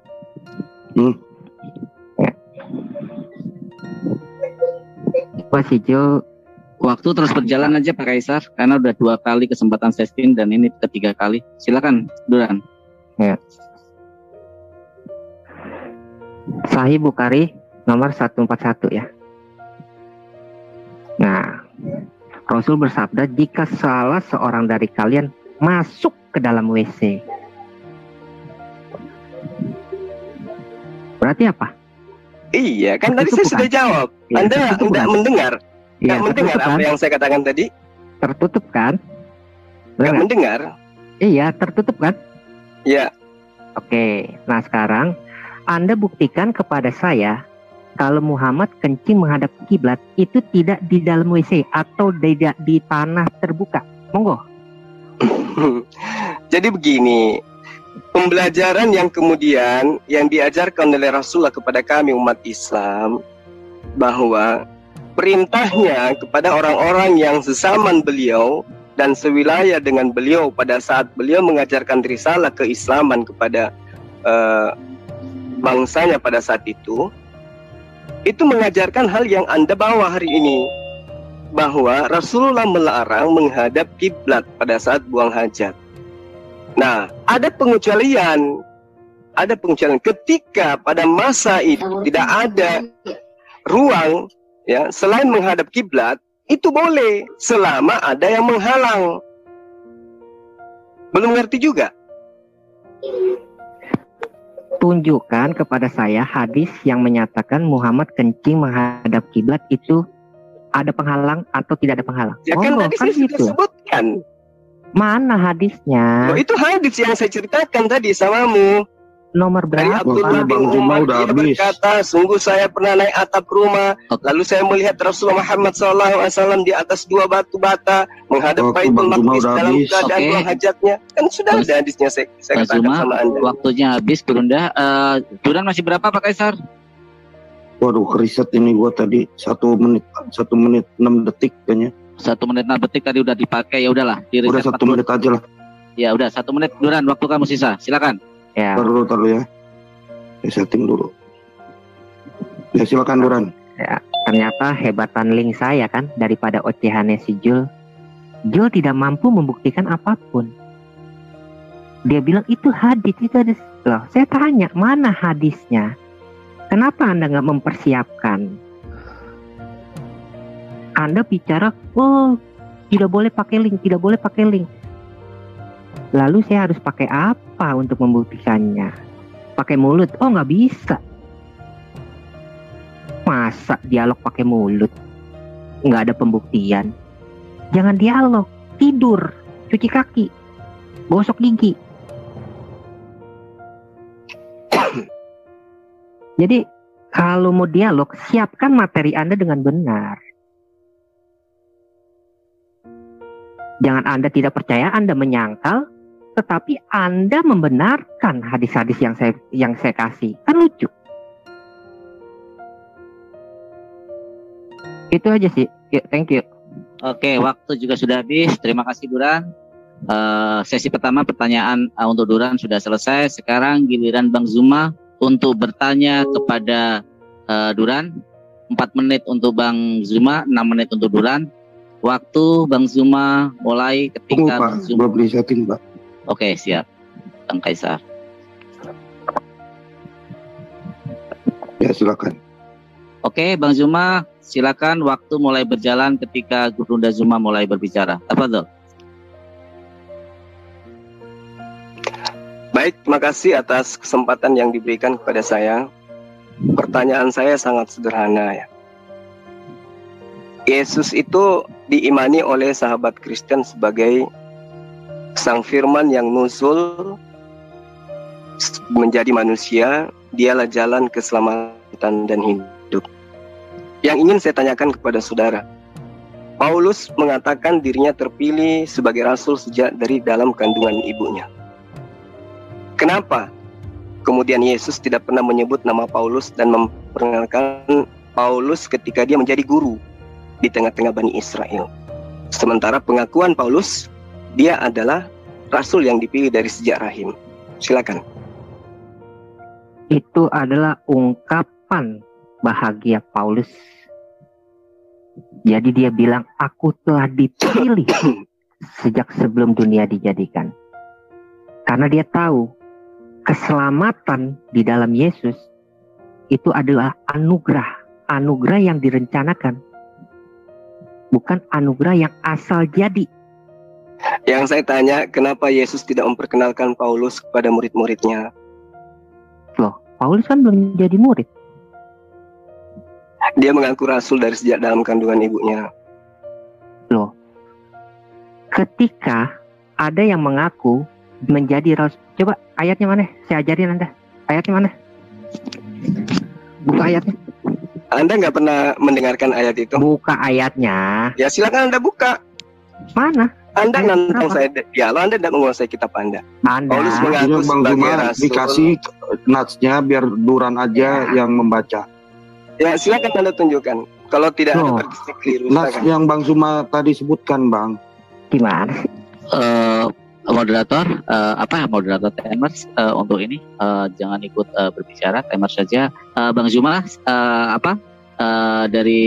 Si Jo, waktu terus berjalan aja Pak Kaisar, karena udah 2 kali kesempatan session dan ini ketiga kali. Silakan, Duran. Ya. Sahih Bukhari nomor 141 ya. Nah, Rasul bersabda, jika salah seorang dari kalian masuk ke dalam WC, berarti apa? Iya, kan tadi saya sudah jawab. Ya, Anda tidak mendengar. Tidak mendengar apa yang saya katakan tadi? Tertutup kan? Tidak mendengar. Iya, tertutup kan? Iya. Oke, nah sekarang Anda buktikan kepada saya kalau Muhammad kencing menghadap kiblat itu tidak di dalam WC atau tidak di tanah terbuka. Monggo. Jadi begini, pembelajaran yang kemudian yang diajarkan oleh Rasulullah kepada kami umat Islam, bahwa perintahnya kepada orang-orang yang sesaman beliau dan sewilayah dengan beliau pada saat beliau mengajarkan risalah keislaman kepada bangsanya pada saat itu mengajarkan hal yang Anda bawa hari ini, bahwa Rasulullah melarang menghadap kiblat pada saat buang hajat. Nah, ada pengecualian ketika pada masa itu tidak ada ruang ya selain menghadap kiblat, itu boleh selama ada yang menghalang. Belum ngerti juga? Tunjukkan kepada saya hadis yang menyatakan Muhammad kencing menghadap kiblat itu ada penghalang atau tidak ada penghalang. Ya kan tadi saya sudah sebutkan. Mana hadisnya? Oh, itu hadis yang saya ceritakan tadi samamu. Nomor berapa? Dari Abdullah bin Umar, dia berkata, sungguh saya pernah naik atap rumah, lalu saya melihat Rasulullah Muhammad SAW di atas 2 batu bata menghadap Baitul Maqdis dalam keadaan buang hajatnya. Kan sudah ada hadisnya saya katakan sama Anda. Waktunya habis, Durunda. Duran masih berapa Pak Kaisar? Waduh, riset ini gua tadi 1 menit 6 detik kayaknya. 1 menit 6 detik tadi udah dipakai, ya udahlah. Udah 1 menit aja lah. Ya udah 1 menit, Duran, waktu kamu sisa. Silakan. Ya. Taruh ya. Saya setting dulu. Ya silakan Duran. Ya, ternyata hebatan link saya kan daripada ocehannya si Jul. Jul tidak mampu membuktikan apapun. Dia bilang itu hadis, itu hadis. Loh, saya tanya mana hadisnya? Kenapa Anda nggak mempersiapkan? Anda bicara, oh tidak boleh pakai link, tidak boleh pakai link. Lalu saya harus pakai apa untuk membuktikannya? Pakai mulut? Oh nggak bisa. Masa dialog pakai mulut? Nggak ada pembuktian. Jangan dialog, tidur, cuci kaki, gosok gigi. Jadi kalau mau dialog, siapkan materi Anda dengan benar. Jangan Anda tidak percaya, Anda menyangkal, tetapi Anda membenarkan hadis-hadis yang saya kasih. Kan lucu. Itu aja sih. Yuk, thank you. Oke, waktu juga sudah habis. Terima kasih Duran. Sesi pertama pertanyaan untuk Duran sudah selesai. Sekarang giliran Bang Zuma untuk bertanya kepada Duran. 4 menit untuk Bang Zuma, 6 menit untuk Duran. Waktu Bang Zuma mulai ketika Bang Zuma. Belum di setting, Pak. Oke, siap. Bang Kaisar. Ya, silakan. Oke, Bang Zuma, silakan waktu mulai berjalan ketika Gurunda Zuma mulai berbicara. Tafadhol. Baik, terima kasih atas kesempatan yang diberikan kepada saya. Pertanyaan saya sangat sederhana ya. Yesus itu diimani oleh sahabat Kristen sebagai Sang Firman yang nuzul menjadi manusia. Dialah jalan keselamatan dan hidup. Yang ingin saya tanyakan kepada saudara, Paulus mengatakan dirinya terpilih sebagai rasul sejak dari dalam kandungan ibunya. Kenapa kemudian Yesus tidak pernah menyebut nama Paulus dan memperkenalkan Paulus ketika dia menjadi guru di tengah-tengah Bani Israel? Sementara pengakuan Paulus, dia adalah rasul yang dipilih dari sejak rahim. Silakan. Itu adalah ungkapan bahagia Paulus. Jadi dia bilang, aku telah dipilih sejak sebelum dunia dijadikan. Karena dia tahu keselamatan di dalam Yesus itu adalah anugerah. Anugerah yang direncanakan. Bukan anugerah yang asal jadi. Yang saya tanya, kenapa Yesus tidak memperkenalkan Paulus kepada murid-muridnya? Loh, Paulus kan belum jadi murid. Dia mengaku rasul dari sejak dalam kandungan ibunya. Loh, ketika ada yang mengaku menjadi rasul, coba ayatnya mana? Saya ajarin Anda. Ayatnya mana? Buka ayatnya. Anda nggak pernah mendengarkan ayat itu? Buka ayatnya. Ya silakan Anda buka. Mana? Anda Ayat nantang berapa? saya dialog, Anda tidak menguasai kitab Anda. Paulus Anda. mengaku Bang sebagai Zuma rasul. dikasih natsnya biar Duran aja yang membaca. Ya silakan Anda tunjukkan. Kalau tidak Loh. ada terkisih keliru, Nats silakan. yang Bang Zuma tadi sebutkan, Bang. Gimana? Moderator, moderator timers untuk ini jangan ikut berbicara, timer saja. Bang Zuma, dari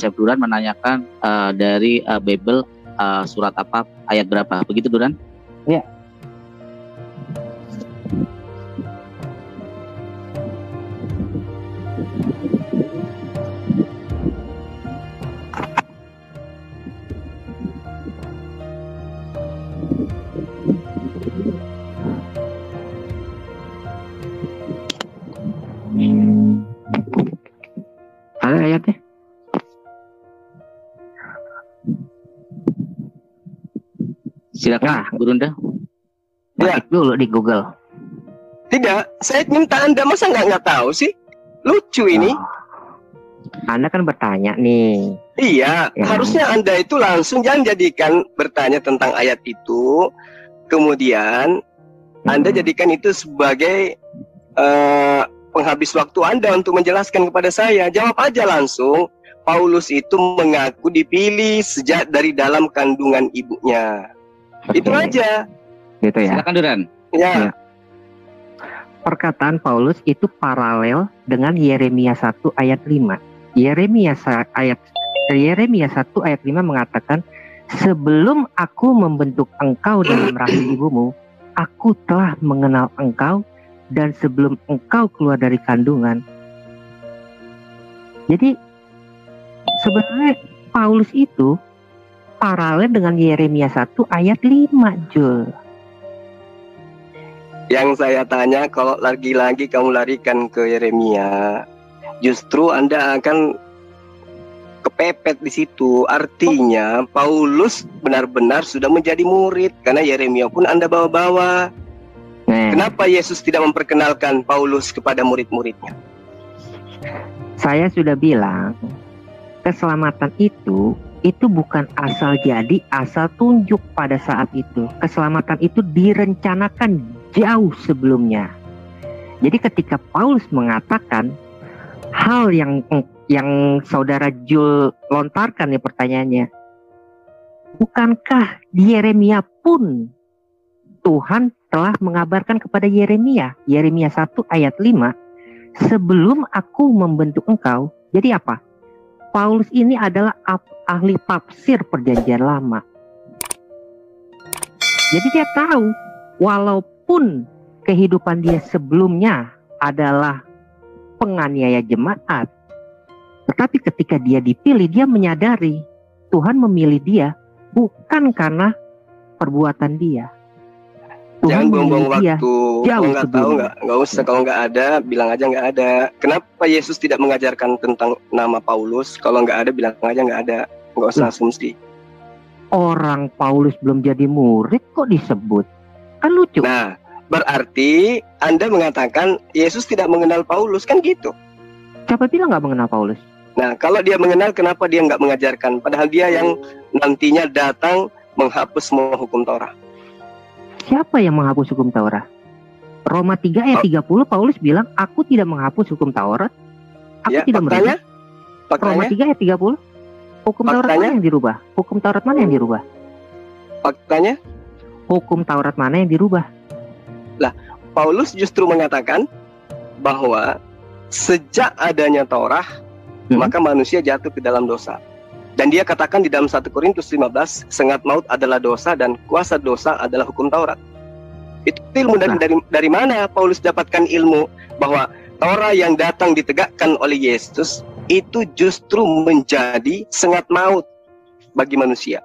Chef Duran menanyakan dari Bible surat apa, ayat berapa, begitu Duran? Ya. Ada ayatnya? Silakan, Gurunda. Ya. Ketik dulu di Google. Tidak, saya minta Anda, masa nggak tahu sih? Lucu ini. Oh. Anda kan bertanya nih. Iya, Ya. harusnya Anda itu langsung, jangan jadikan bertanya tentang ayat itu, kemudian Anda jadikan itu sebagai penghabis waktu Anda untuk menjelaskan kepada saya. Jawab aja langsung. Paulus itu mengaku dipilih sejak dari dalam kandungan ibunya. Oke. Itu aja. Gitu ya. Silakan Duran. Ya. perkataan Paulus itu paralel dengan Yeremia 1 ayat 5. Yeremia 1 ayat 5 mengatakan, sebelum aku membentuk engkau dalam rahim ibumu, aku telah mengenal engkau, dan sebelum engkau keluar dari kandungan. Jadi sebenarnya Paulus itu paralel dengan Yeremia 1 ayat 5, Jul. Yang saya tanya, kalau lagi-lagi kamu larikan ke Yeremia, justru Anda akan kepepet di situ. Artinya Paulus benar-benar sudah menjadi murid, karena Yeremia pun Anda bawa-bawa. Kenapa Yesus tidak memperkenalkan Paulus kepada murid-muridnya? Saya sudah bilang, keselamatan itu bukan asal jadi, asal tunjuk pada saat itu. Keselamatan itu direncanakan jauh sebelumnya. Jadi ketika Paulus mengatakan hal yang saudara Jul lontarkan nih pertanyaannya, bukankah di Yeremia pun Tuhan telah mengabarkan kepada Yeremia 1 ayat 5, sebelum aku membentuk engkau. Jadi apa? Paulus ini adalah ahli tafsir perjanjian lama. Jadi dia tahu, walaupun kehidupan dia sebelumnya adalah penganiaya jemaat, tetapi ketika dia dipilih, dia menyadari Tuhan memilih dia bukan karena perbuatan dia. Tuhan Jangan buang-buang memilih dia waktu. jauh Kalau nggak tahu, sebelumnya. nggak usah. Kalau nggak ada, bilang aja nggak ada. Kenapa Yesus tidak mengajarkan tentang nama Paulus? Kalau nggak ada, bilang aja nggak ada. Nggak usah asumsi. Orang Paulus belum jadi murid kok disebut? Kan lucu. Nah, berarti Anda mengatakan Yesus tidak mengenal Paulus, kan gitu? Siapa bilang nggak mengenal Paulus? Nah, kalau dia mengenal, kenapa dia nggak mengajarkan? Padahal dia yang nantinya datang menghapus semua hukum Taurat. Siapa yang menghapus hukum Taurat? Roma 3 ayat 30 Paulus bilang, aku tidak menghapus hukum Taurat. Aku Ya, tidak faktanya, merubah. Roma 3 ayat 30. Hukum Taurat mana yang dirubah? Hukum Taurat mana yang dirubah? faktanya, Hukum Taurat mana yang dirubah? Paulus justru mengatakan bahwa sejak adanya Taurat, maka manusia jatuh ke dalam dosa. Dan dia katakan di dalam 1 Korintus 15, sengat maut adalah dosa dan kuasa dosa adalah hukum Taurat. Itu ilmu dari mana Paulus dapatkan ilmu bahwa Taurat yang datang ditegakkan oleh Yesus itu justru menjadi sengat maut bagi manusia.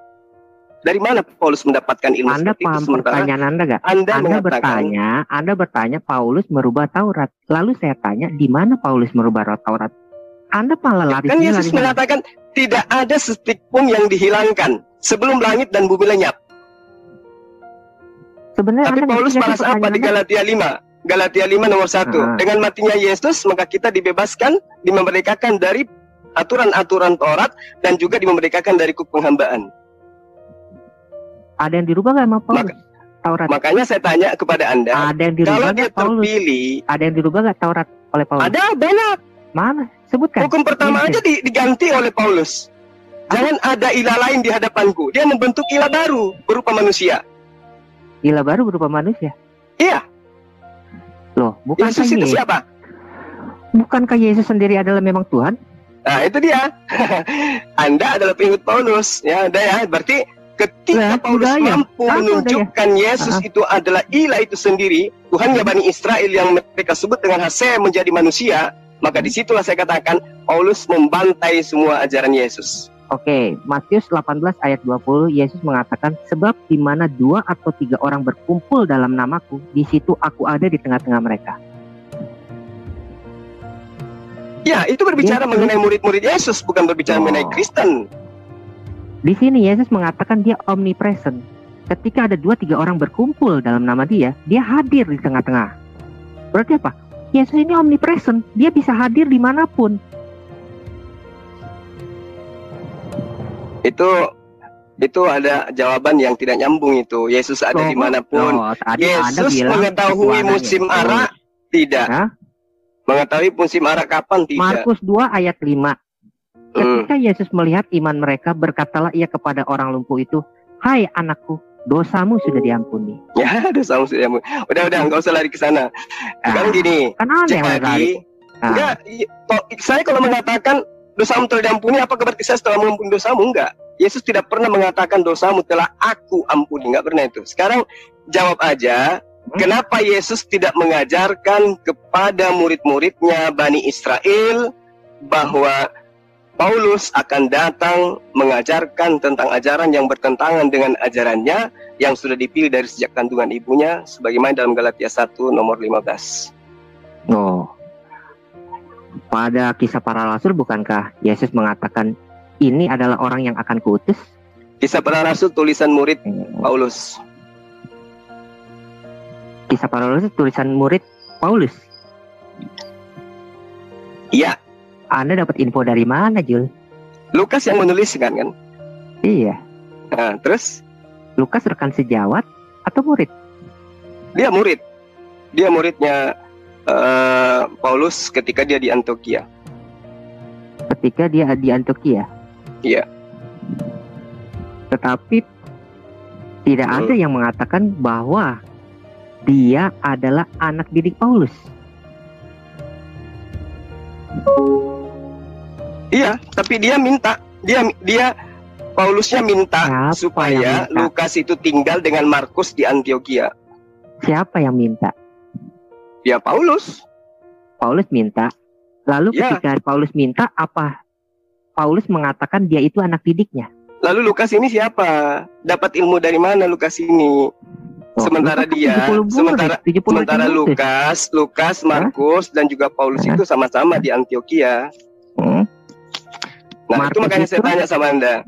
Dari mana Paulus mendapatkan ilmu Anda seperti itu? paham Sementara pertanyaan Anda nggak? Anda bertanya Paulus merubah Taurat. Lalu saya tanya, di mana Paulus merubah Taurat? Anda malah lari. Kan Yesus mengatakan tidak ada setitik pun yang dihilangkan sebelum langit dan bumi lenyap. Sebenarnya Tapi Anda Paulus balas apa di Galatia 5? Galatia 5 nomor 1. Dengan matinya Yesus, maka kita dibebaskan, dimerdekakan dari aturan-aturan Taurat dan juga dimerdekakan dari kuk penghambaan. Ada yang dirubah nggak sama Paulus? Taurat. Makanya saya tanya kepada Anda, ada yang dirubah kalau dia Paulus? terpilih, Ada yang dirubah nggak Taurat oleh Paulus? ada banyak. Mana? Sebutkan. Hukum pertama aja diganti oleh Paulus. Jangan ada ilah lain di hadapanku. Dia membentuk ilah baru berupa manusia. Ilah baru berupa manusia? Iya. Loh, bukan Yesus itu siapa? Bukankah Yesus sendiri adalah memang Tuhan? Nah, itu dia. Anda adalah pengikut Paulus. Ya, ada ya. Berarti ketika Paulus mampu menunjukkan Yesus itu adalah ilah itu sendiri, Tuhannya Bani Israel yang mereka sebut dengan Hase menjadi manusia, maka disitulah saya katakan Paulus membantai semua ajaran Yesus. Oke, Matius 18 ayat 20, Yesus mengatakan, sebab di mana 2 atau 3 orang berkumpul dalam namaku, di situ aku ada di tengah-tengah mereka. Ya, itu berbicara mengenai murid-murid Yesus, bukan berbicara mengenai Kristen. Di sini Yesus mengatakan dia omnipresent. Ketika ada 2-3 orang berkumpul dalam nama dia hadir di tengah-tengah. Berarti apa? Yesus ini omnipresent, dia bisa hadir dimanapun. Itu ada jawaban yang tidak nyambung itu. Yesus ada dimanapun. Yesus mengetahui musim arak? Tidak. Mengetahui musim arak kapan? Tidak. Markus 2 ayat 5. Ketika Yesus melihat iman mereka, berkatalah ia kepada orang lumpuh itu, hai anakku, dosamu sudah diampuni. Ya, dosamu sudah diampuni. Udah, nggak usah lari ke sana. Sekarang gini, Kan aneh jadi enggak, saya kalau mengatakan dosamu telah diampuni, apakah berarti saya telah mengampuni dosamu? Enggak. Yesus tidak pernah mengatakan dosamu telah aku ampuni, enggak pernah itu. Sekarang jawab aja, kenapa Yesus tidak mengajarkan kepada murid-muridnya Bani Israel bahwa Paulus akan datang mengajarkan tentang ajaran yang bertentangan dengan ajarannya yang sudah dipilih dari sejak kandungan ibunya, sebagaimana dalam Galatia 1 nomor 15. Oh, pada Kisah Para Rasul bukankah Yesus mengatakan ini adalah orang yang akan kuutus? Kisah Para Rasul tulisan murid Paulus. Kisah Para Rasul tulisan murid Paulus. Iya. Anda dapat info dari mana, Jul? Lukas yang menuliskan kan? Iya. Nah, terus? Lukas rekan sejawat atau murid? Dia murid. Dia muridnya Paulus ketika dia di Antioquia. Ketika dia di Antioquia? Iya. Tetapi tidak ada yang mengatakan bahwa dia adalah anak didik Paulus. Iya, tapi dia minta, dia Paulusnya minta supaya Lukas itu tinggal dengan Markus di Antioquia. Siapa yang minta? Ya Paulus. Paulus minta. Lalu ketika Paulus minta, apa? Paulus mengatakan dia itu anak didiknya. Lalu Lukas ini siapa? Dapat ilmu dari mana Lukas ini? Sementara Lukas, Markus dan juga Paulus itu sama-sama di Antioquia. Nah, itu makanya saya tanya sama Anda.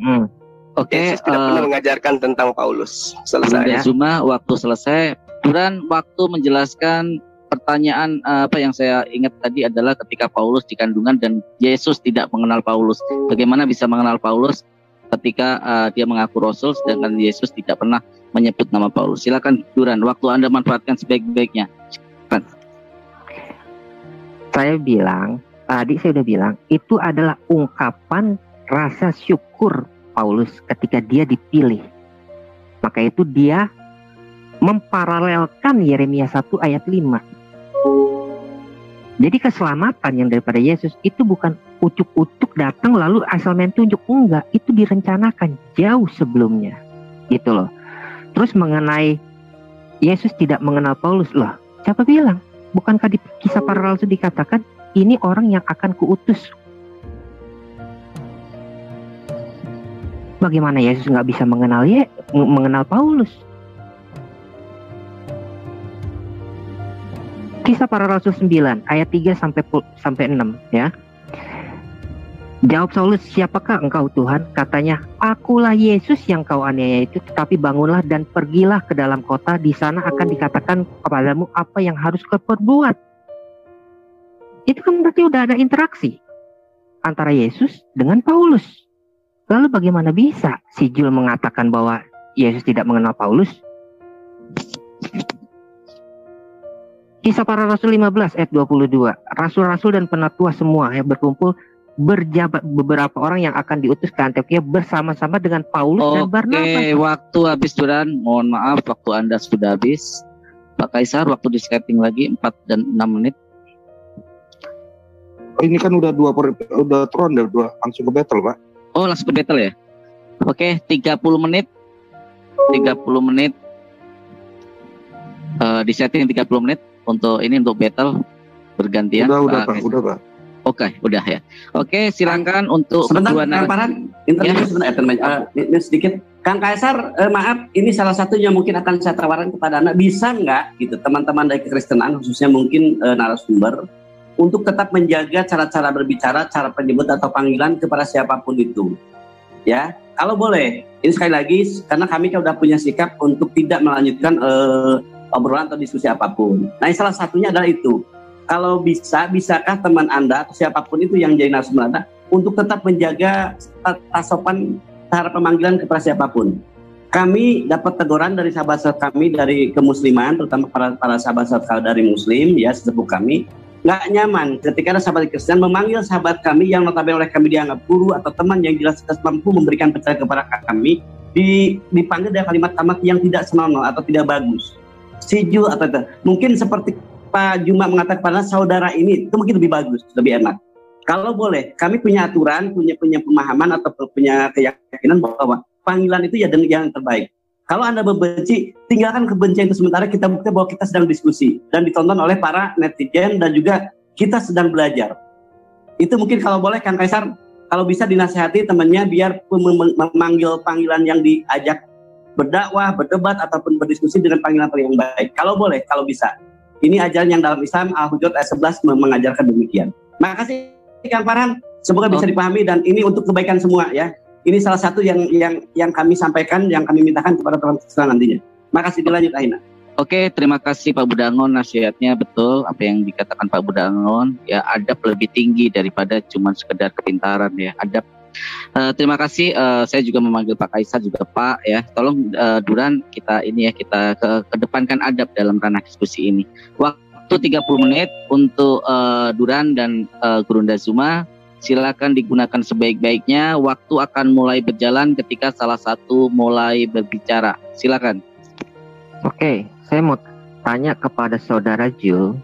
Yesus tidak pernah mengajarkan tentang Paulus. Selesai. Zuma, waktu selesai. Duran waktu menjelaskan pertanyaan apa yang saya ingat tadi adalah ketika Paulus di kandungan dan Yesus tidak mengenal Paulus. Bagaimana bisa mengenal Paulus ketika dia mengaku Rasul sedangkan Yesus tidak pernah menyebut nama Paulus? Silakan Duran, waktu Anda manfaatkan sebaik-baiknya. Tadi saya udah bilang, itu adalah ungkapan rasa syukur Paulus ketika dia dipilih. Maka itu dia memparalelkan Yeremia 1 ayat 5. Jadi keselamatan yang daripada Yesus itu bukan ucuk-ucuk datang lalu asal main tunjuk. Enggak, itu direncanakan jauh sebelumnya. Gitu loh. Terus mengenai Yesus tidak mengenal Paulus, loh, siapa bilang? Bukankah di Kisah Para Rasul dikatakan ini orang yang akan kuutus? Bagaimana Yesus nggak bisa mengenal Paulus? Kisah Para Rasul 9 ayat 3 sampai 6 ya. Jawab Saulus, siapakah engkau Tuhan? Katanya, akulah Yesus yang kau aniaya itu, tetapi bangunlah dan pergilah ke dalam kota, di sana akan dikatakan kepadamu apa yang harus kau perbuat. Itu kan berarti udah ada interaksi antara Yesus dengan Paulus. Lalu bagaimana bisa si Jul mengatakan bahwa Yesus tidak mengenal Paulus? Kisah Para Rasul 15 ayat 22. Rasul-rasul dan penatua semua yang berkumpul berjabat beberapa orang yang akan diutus ke Antioquia bersama-sama dengan Paulus dan Barnabas. Oke, waktu habis Duran. Mohon maaf, waktu Anda sudah habis. Pak Kaisar, waktu di setting lagi 4 dan 6 menit. Ini kan udah turun langsung ke battle, Pak. Oh, langsung ke battle ya? Oke, 30 menit. 30 menit. Di setting 30 menit untuk battle bergantian. Udah, Pak. Oke, udah ya. Oke, silakan untuk sebentar, kedua Kang interview sebentar, sedikit. Kang Kaisar, maaf, ini salah satunya mungkin akan saya tawarkan kepada Anda, bisa nggak gitu teman-teman dari kekristenan, khususnya mungkin narasumber, untuk tetap menjaga cara-cara berbicara, cara penyebut atau panggilan kepada siapapun itu, ya. Kalau boleh, ini sekali lagi karena kami kan udah punya sikap untuk tidak melanjutkan obrolan atau diskusi apapun. Nah, salah satunya adalah itu. Kalau bisakah teman Anda atau siapapun itu yang jadi narasumber Anda untuk tetap menjaga sopan cara pemanggilan kepada siapapun. Kami dapat teguran dari sahabat-sahabat kami dari kemusliman, terutama para sahabat-sahabat dari Muslim, ya sesepuh kami, nggak nyaman ketika ada sahabat Kristen memanggil sahabat kami yang notabene oleh kami dianggap guru atau teman yang jelas mampu memberikan pencerahan kepada kami dipanggil dengan kalimat yang tidak senonoh atau tidak bagus. Sijul atau tidak. Mungkin seperti Pak Juma mengatakan pada saudara ini, itu mungkin lebih bagus, lebih enak. Kalau boleh, kami punya aturan, punya pemahaman atau punya keyakinan bahwa panggilan itu ya yang terbaik. Kalau Anda membenci, tinggalkan kebencian itu sementara, kita bukti bahwa kita sedang diskusi dan ditonton oleh para netizen dan juga kita sedang belajar. Itu mungkin kalau boleh Kang Kaisar, kalau bisa dinasihati temannya biar memanggil panggilan yang diajak berdakwah, berdebat ataupun berdiskusi dengan panggilan yang baik. Kalau boleh, kalau bisa. Ini ajaran yang dalam Islam Al-Hujurat ayat 11 mengajarkan demikian. Makasih Kang Farhan, semoga bisa dipahami dan ini untuk kebaikan semua ya. Ini salah satu yang kami sampaikan, yang kami mintakan kepada teman-teman nantinya. Makasih, dilanjut Aina. Oke, terima kasih Pak Budangon, nasihatnya betul apa yang dikatakan Pak Budangon. Ya, adab lebih tinggi daripada cuma sekedar kepintaran ya. Adab. Terima kasih. Saya juga memanggil Pak Kaisar juga Pak ya. Tolong Duran kita ini ya, kita kedepankan adab dalam ranah diskusi ini. Waktu 30 menit untuk Duran dan Gurunda Zuma. Silakan digunakan sebaik-baiknya. Waktu akan mulai berjalan ketika salah satu mulai berbicara. Silakan. Oke, saya mau tanya kepada saudara Jul.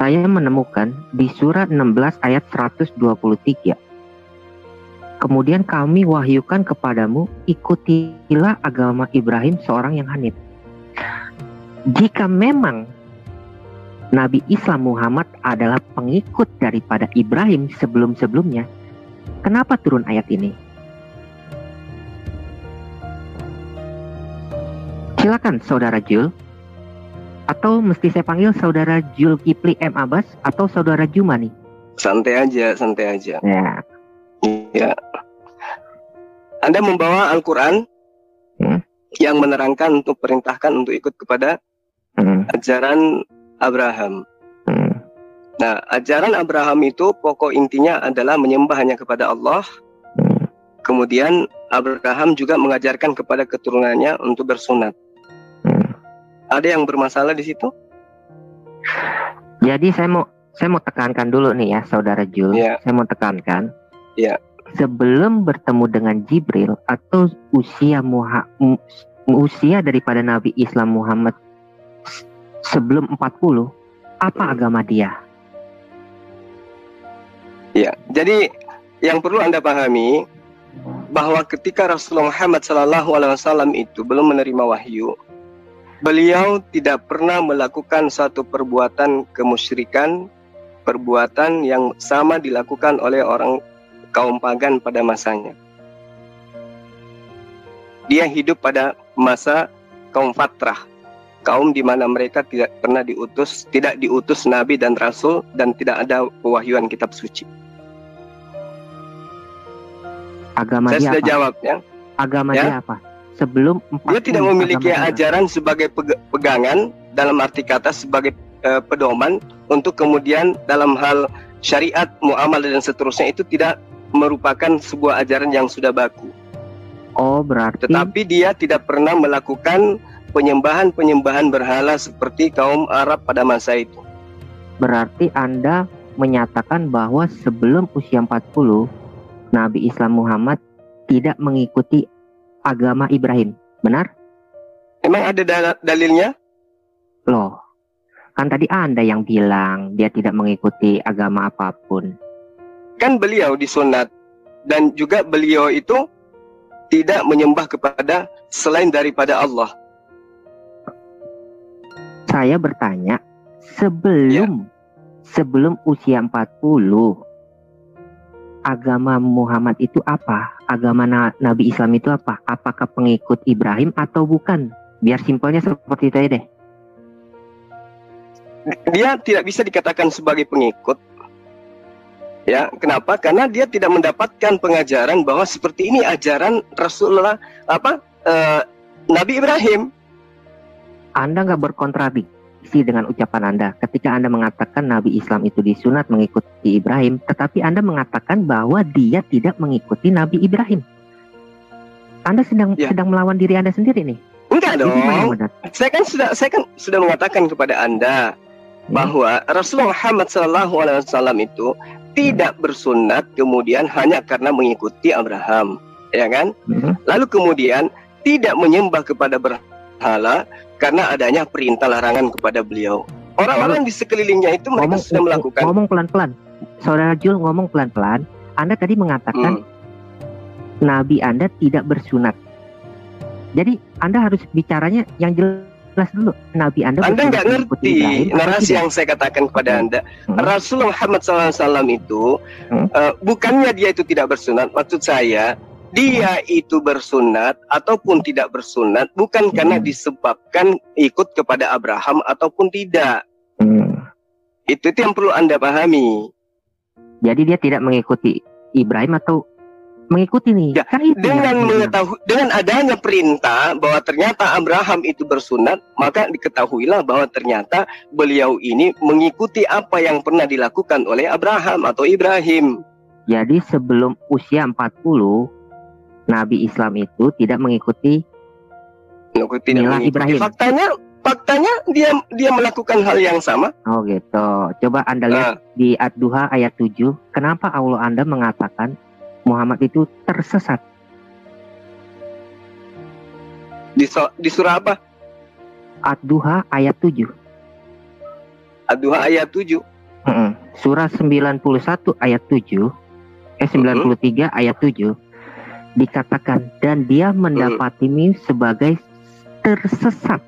Saya menemukan di surat 16 ayat 123. Kemudian kami wahyukan kepadamu, ikutilah agama Ibrahim seorang yang hanif. Jika memang Nabi Islam Muhammad adalah pengikut daripada Ibrahim sebelum-sebelumnya, kenapa turun ayat ini? Silakan saudara Jul. Atau mesti saya panggil saudara Jul Kipli M. Abbas atau saudara Juma nih? Santai aja, santai aja. Ya. Ya. Anda membawa Al-Quran yang menerangkan untuk perintahkan untuk ikut kepada ajaran Abraham. Nah, ajaran Abraham itu pokok intinya adalah menyembah hanya kepada Allah. Kemudian Abraham juga mengajarkan kepada keturunannya untuk bersunat. Ada yang bermasalah di situ? Jadi saya mau tekankan dulu nih ya, saudara Jul. Ya. Saya mau tekankan. Ya. Sebelum bertemu dengan Jibril atau usia daripada Nabi Islam Muhammad sebelum 40, apa agama dia? Ya, jadi yang perlu Anda pahami bahwa ketika Rasulullah Muhammad SAW itu belum menerima wahyu, beliau tidak pernah melakukan satu perbuatan kemusyrikan, perbuatan yang sama dilakukan oleh orang kaum pagan pada masanya. Dia hidup pada masa kaum fatrah, kaum di mana mereka tidak pernah diutus nabi dan rasul dan tidak ada pewahyuan kitab suci. Agama Saya dia sudah apa? jawab ya. Agama Ya. dia apa? Sebelum 40. Dia tidak memiliki ajaran sebagai pegangan dalam arti kata sebagai pedoman untuk kemudian dalam hal syariat, muamalah dan seterusnya itu tidak merupakan sebuah ajaran yang sudah baku. Oh, berarti Tetapi dia tidak pernah melakukan penyembahan berhala seperti kaum Arab pada masa itu. Berarti Anda menyatakan bahwa sebelum usia 40 Nabi Islam Muhammad tidak mengikuti agama Ibrahim, benar? Emang ada dalilnya? Loh, kan tadi Anda yang bilang dia tidak mengikuti agama apapun. Kan beliau disunat dan juga beliau itu tidak menyembah kepada selain daripada Allah. Saya bertanya, sebelum usia 40 agama Muhammad itu apa? Agama Nabi Islam itu apa? Apakah pengikut Ibrahim atau bukan? Biar simpelnya seperti itu aja deh. Dia tidak bisa dikatakan sebagai pengikut. Ya, kenapa? Karena dia tidak mendapatkan pengajaran bahwa seperti ini ajaran Rasulullah Nabi Ibrahim. Anda nggak berkontradiksi dengan ucapan Anda ketika Anda mengatakan Nabi Islam itu disunat mengikuti Ibrahim, tetapi Anda mengatakan bahwa dia tidak mengikuti Nabi Ibrahim. Anda sedang melawan diri Anda sendiri nih. Enggak dong. Saya kan sudah mengatakan kepada Anda bahwa Rasulullah Muhammad SAW itu tidak bersunat kemudian hanya karena mengikuti Abraham, ya kan? Lalu kemudian tidak menyembah kepada berhala karena adanya perintah larangan kepada beliau. Orang-orang di sekelilingnya itu mereka sudah melakukan. Ngomong pelan-pelan, Saudara Jul, ngomong pelan-pelan. Anda tadi mengatakan Nabi Anda tidak bersunat. Jadi Anda harus bicaranya yang jelas dulu. Nabi Anda nggak ngerti narasi yang saya katakan kepada Anda. Rasulullah Muhammad SAW itu bukannya dia itu tidak bersunat. Maksud saya, dia itu bersunat ataupun tidak bersunat bukan karena disebabkan ikut kepada Abraham ataupun tidak. Itu yang perlu Anda pahami. Jadi dia tidak mengikuti Ibrahim atau mengikuti nih? Ya, kan itu dengan adanya perintah bahwa ternyata Abraham itu bersunat, maka diketahuilah bahwa ternyata beliau ini mengikuti apa yang pernah dilakukan oleh Abraham atau Ibrahim. Jadi sebelum usia 40, Nabi Islam itu tidak mengikuti mila Ibrahim. Faktanya dia melakukan hal yang sama. Oh gitu. Coba Anda lihat di Ad-Duha ayat 7. Kenapa Allah Anda mengatakan Muhammad itu tersesat? Di surah apa? Ad-Duha ayat 7. Ad-Duha ayat 7. Surah 91 ayat 7. 93 ayat 7. Dikatakan dan dia mendapatimu sebagai tersesat.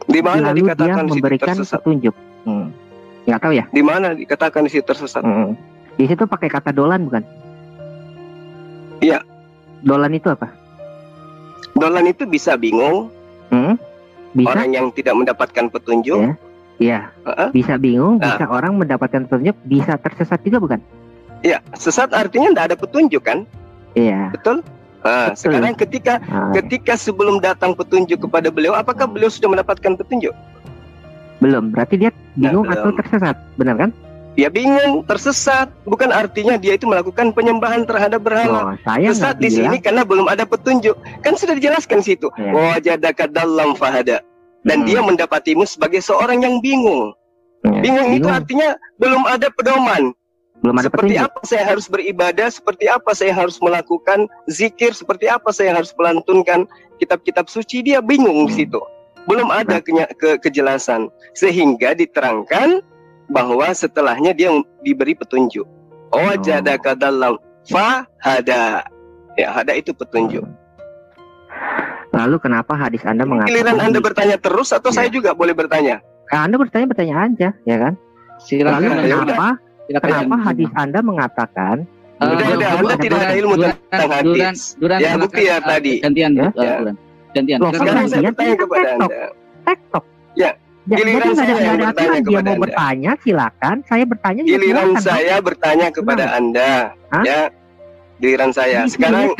Di mana lalu dikatakan dia memberikan petunjuk? Nggak tahu ya. Di mana dikatakan di situ tersesat? Di situ pakai kata dolan bukan? Iya. Dolan itu apa? Dolan itu bisa bingung. Bisa. Orang yang tidak mendapatkan petunjuk. Iya. Bisa bingung. Bisa orang mendapatkan petunjuk. Bisa tersesat juga bukan? Iya. Sesat artinya tidak ada petunjuk kan? Iya. Betul. Sekarang ketika sebelum datang petunjuk kepada beliau, apakah beliau sudah mendapatkan petunjuk? Belum. Berarti dia bingung atau tersesat, benar kan? Dia bingung, tersesat. Bukan artinya dia itu melakukan penyembahan terhadap berhala. Sesat di sini karena belum ada petunjuk. Kan sudah dijelaskan situ. Wajadaka dalam fahada. Dan dia mendapatimu sebagai seorang yang bingung. Bingung itu artinya belum ada pedoman. Seperti apa saya harus beribadah, seperti apa saya harus melakukan zikir, seperti apa saya harus melantunkan kitab-kitab suci, dia bingung di situ. Belum ada kejelasan. Sehingga diterangkan bahwa setelahnya dia diberi petunjuk. Wajadaka dalam fahada. Ya, hada itu petunjuk. Lalu kenapa hadis Anda mengatakan? Giliran Anda bertanya terus atau saya juga boleh bertanya? Anda bertanya aja, ya kan? Silakan. Kenapa hadis Anda mengatakan Anda tidak ada ilmu tentang hadis. Ya bukti ya tadi. Gantian. Sekarang saya bertanya kepada Anda. TikTok. Ya. Giliran saya yang bertanya kepada Anda. Bertanya silakan. Saya bertanya. Giliran saya bertanya kepada Anda. Ya. Giliran saya. Sekarang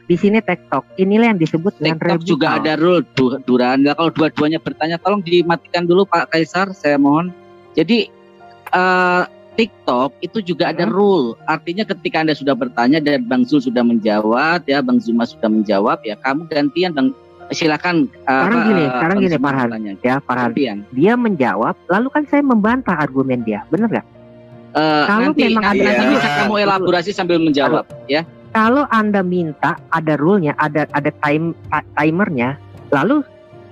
di sini TikTok. Inilah yang disebut dengan TikTok juga ada rule Duran. Kalau dua-duanya bertanya, tolong dimatikan dulu Pak Kaisar. Saya mohon. Jadi TikTok itu juga ada rule. Artinya ketika Anda sudah bertanya dan Bang Zul sudah menjawab, ya Bang Zuma sudah menjawab, ya kamu gantian Bang. Silakan. Sekarang gini Farhan. Ya Farhan. Dia menjawab, lalu kan saya membantah argumen dia, benar nggak? Kalau nanti memang bisa kamu elaborasi sambil menjawab, ya. Kalau Anda minta ada rule-nya, ada timernya, lalu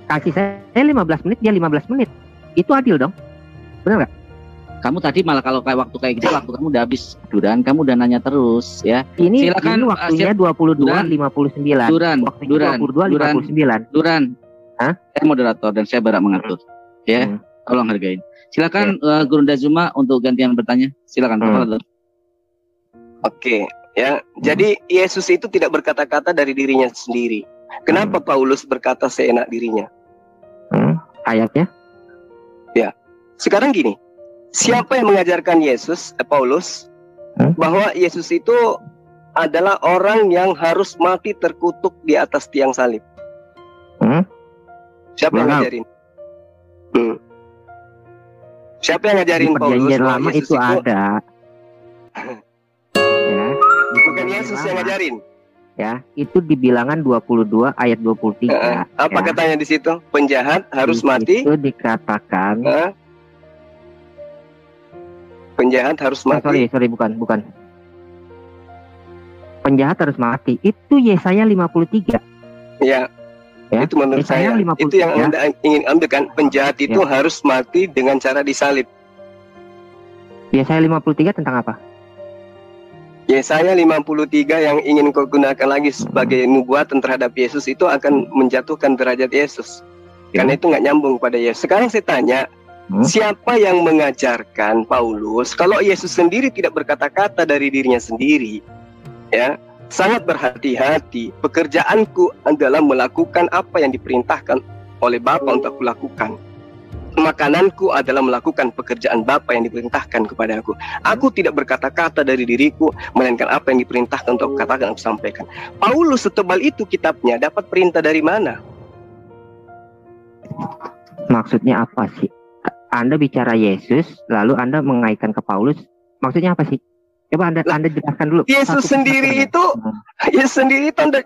kasih saya 15 menit, dia 15 menit, itu adil dong, benar nggak? Kamu tadi malah kalau kayak waktu kayak gitu, waktu kamu udah habis Duran, kamu udah nanya terus ya. Ini waktunya 22.59. Duran. 22.59. Duran. Saya moderator dan saya berhak mengatur. Ya, tolong hargain. Silakan Guru Dazuma untuk gantian bertanya. Silakan. Oke, ya. Jadi Yesus itu tidak berkata-kata dari dirinya sendiri. Kenapa Paulus berkata seenak dirinya? Ayatnya? Ya. Sekarang gini. Siapa yang mengajarkan Paulus bahwa Yesus itu adalah orang yang harus mati terkutuk di atas tiang salib? Siapa yang ngajarin? Siapa yang ngajarin Paulus? Perjanjian lama itu ada. Ya, bukan Yesus yang ngajarin. Ya, itu di Bilangan 22 ayat 23. Apa katanya di situ? Penjahat harus mati. Itu dikatakan. Penjahat harus mati. Sorry, bukan. Penjahat harus mati. Itu Yesaya 53. Ya, Ya, itu menurut Yesaya saya. 53. Itu yang Anda ingin ambil kan? Penjahat itu harus mati dengan cara disalib. Yesaya 53 tentang apa? Yesaya 53 yang ingin kau gunakan lagi sebagai nubuatan terhadap Yesus itu akan menjatuhkan derajat Yesus. Karena itu nggak nyambung pada Yesus. Sekarang saya tanya, siapa yang mengajarkan Paulus kalau Yesus sendiri tidak berkata-kata dari dirinya sendiri? Ya, sangat berhati-hati. Pekerjaanku adalah melakukan apa yang diperintahkan oleh Bapa untuk aku lakukan. Makananku adalah melakukan pekerjaan Bapa yang diperintahkan kepada aku. Aku tidak berkata-kata dari diriku, melainkan apa yang diperintahkan untuk aku katakan, aku sampaikan. Paulus setebal itu kitabnya, dapat perintah dari mana? Maksudnya apa sih? Anda bicara Yesus, lalu Anda mengaitkan ke Paulus. Maksudnya apa sih? Coba Anda jelaskan dulu. Yesus sendiri itu Anda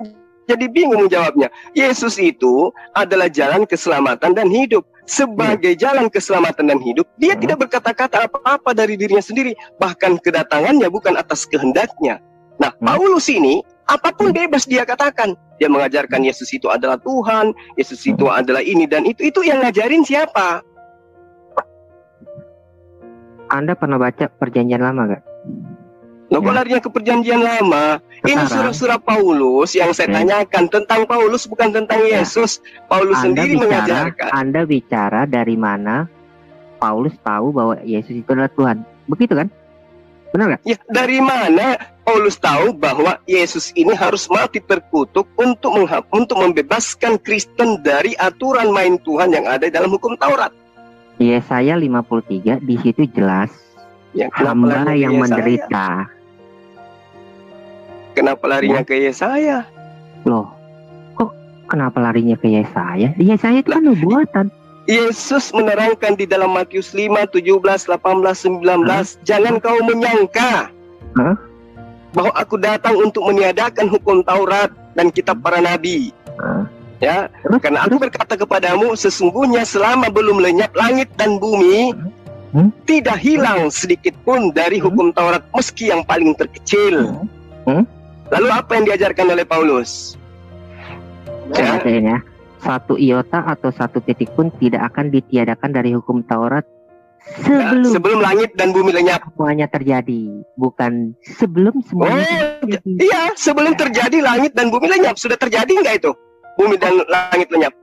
jadi bingung jawabnya. Yesus itu adalah jalan keselamatan dan hidup. Sebagai jalan keselamatan dan hidup, dia tidak berkata-kata apa-apa dari dirinya sendiri. Bahkan kedatangannya bukan atas kehendaknya. Nah, Paulus ini, apapun bebas dia katakan. Dia mengajarkan Yesus itu adalah Tuhan, Yesus itu adalah ini dan itu. Itu yang ngajarin siapa? Anda pernah baca Perjanjian Lama gak? Loh, kok larinya ke Perjanjian Lama? Ini surah-surah Paulus yang saya tanyakan tentang Paulus, bukan tentang Yesus. Paulus sendiri mengajarkan. Anda bicara dari mana Paulus tahu bahwa Yesus itu adalah Tuhan? Begitu kan? Benar nggak? Ya, dari mana Paulus tahu bahwa Yesus ini harus mati terkutuk untuk membebaskan Kristen dari aturan main Tuhan yang ada dalam hukum Taurat? Yesaya 53 di situ jelas. Ya, hamba yang menderita. Kenapa larinya ke Yesaya? Loh, kok kenapa larinya ke Yesaya? Yesaya itu kan nubuatan. Yesus menerangkan di dalam Matius 5, 17, 18, 19, jangan kau menyangka bahwa aku datang untuk meniadakan hukum Taurat dan kitab para nabi. Ya, karena aku berkata kepadamu, sesungguhnya selama belum lenyap langit dan bumi, tidak hilang sedikit pun dari hukum Taurat, meski yang paling terkecil. Lalu apa yang diajarkan oleh Paulus? Ya, satu iota atau satu titik pun tidak akan ditiadakan dari hukum Taurat sebelum langit dan bumi lenyap. Semuanya terjadi, bukan sebelum semuanya terjadi. Iya, sebelum terjadi langit dan bumi lenyap. Sudah terjadi nggak itu? Bumi dan langit lenyap.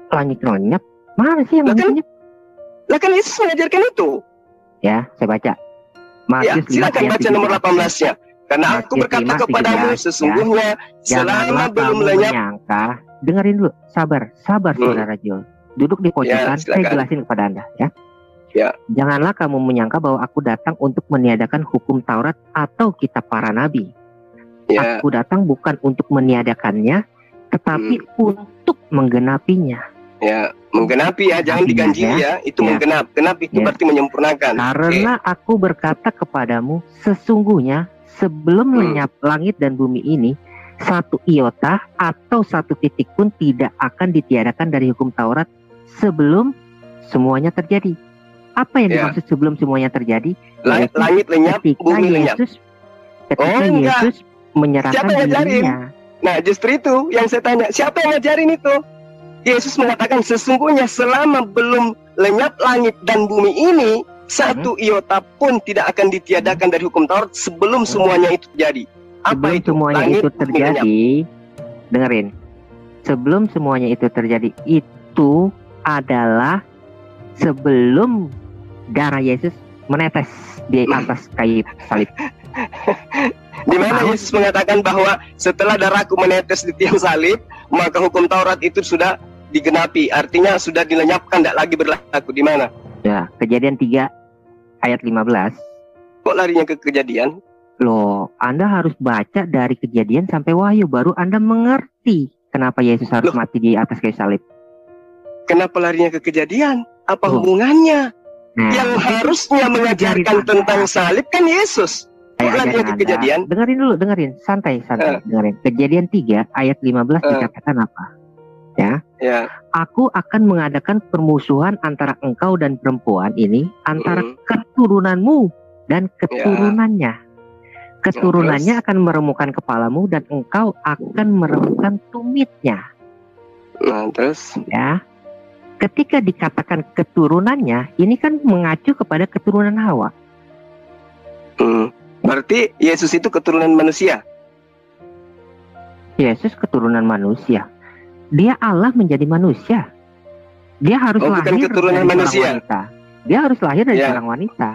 Langit lenyap? Mana sih yang lenyap? Lah kan Yesus mengajarkan itu. Ya, saya baca. Matius silakan baca nomor 18-nya. Karena aku berkata kepadamu, sesungguhnya selama belum lenyap. Menyangka, dengerin dulu, sabar saudara Jul. Duduk di pojokan, saya jelasin kepada Anda ya. Janganlah kamu menyangka bahwa aku datang untuk meniadakan hukum Taurat atau kitab para nabi. Aku datang bukan untuk meniadakannya, tetapi untuk menggenapinya. Ya, menggenapi ya, jangan diganjili ya. Itu menggenap. Genap itu berarti menyempurnakan. Karena aku berkata kepadamu, sesungguhnya sebelum lenyap langit dan bumi ini, satu iota atau satu titik pun tidak akan ditiadakan dari hukum Taurat sebelum semuanya terjadi. Apa yang dimaksud sebelum semuanya terjadi? Langit lenyap, bumi lenyap. Ketika Yesus menyerahkan dirinya. Nah, justru itu yang saya tanya, siapa yang ngajarin itu? Yesus mengatakan sesungguhnya selama belum lenyap langit dan bumi ini, satu iota pun tidak akan ditiadakan dari hukum Taurat sebelum semuanya itu terjadi. Apa itu? Semuanya langit itu terjadi, dengerin. Sebelum semuanya itu terjadi, itu adalah sebelum darah Yesus menetes di atas kayu salib. Di mana Yesus mengatakan bahwa setelah darahku menetes di tiang salib, maka hukum Taurat itu sudah digenapi, artinya sudah dilenyapkan, tidak lagi berlaku. Di mana? Ya, Kejadian 3 ayat 15. Kok larinya ke Kejadian? Loh, Anda harus baca dari Kejadian sampai Wahyu, baru Anda mengerti kenapa Yesus harus mati di atas kayu salib. Kenapa larinya ke Kejadian? Apa hubungannya? Yang harusnya mengajarkan tentang salib kan Yesus. Larinya ke Kejadian. Dengerin, santai, dengerin. Kejadian 3 ayat 15 dikatakan apa? Ya. Aku akan mengadakan permusuhan antara engkau dan perempuan ini, antara keturunanmu dan keturunannya. Keturunannya akan meremukkan kepalamu dan engkau akan meremukkan tumitnya. Nah, terus? Ya. Ketika dikatakan keturunannya, ini kan mengacu kepada keturunan Hawa. Berarti Yesus itu keturunan manusia? Yesus keturunan manusia. Dia Allah menjadi manusia. Dia harus lahir bukan keturunan dari manusia. seorang wanita. Dia harus lahir dari Ya. seorang wanita.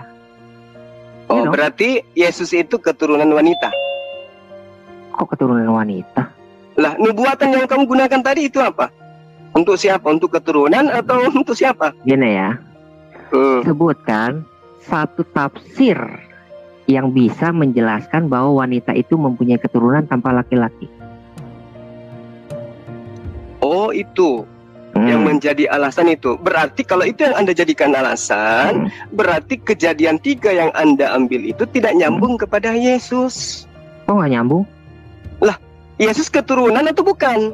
Oh, dong. berarti Yesus itu keturunan wanita. Kok keturunan wanita? Lah, nubuatan yang kamu gunakan tadi itu apa? Untuk siapa? Untuk keturunan atau untuk siapa? Gini ya. Sebutkan satu tafsir yang bisa menjelaskan bahwa wanita itu mempunyai keturunan tanpa laki-laki. Oh, itu yang menjadi alasan itu. Berarti kalau itu yang Anda jadikan alasan, berarti kejadian 3 yang Anda ambil itu tidak nyambung kepada Yesus. Kok nggak nyambung? Lah, Yesus keturunan atau bukan?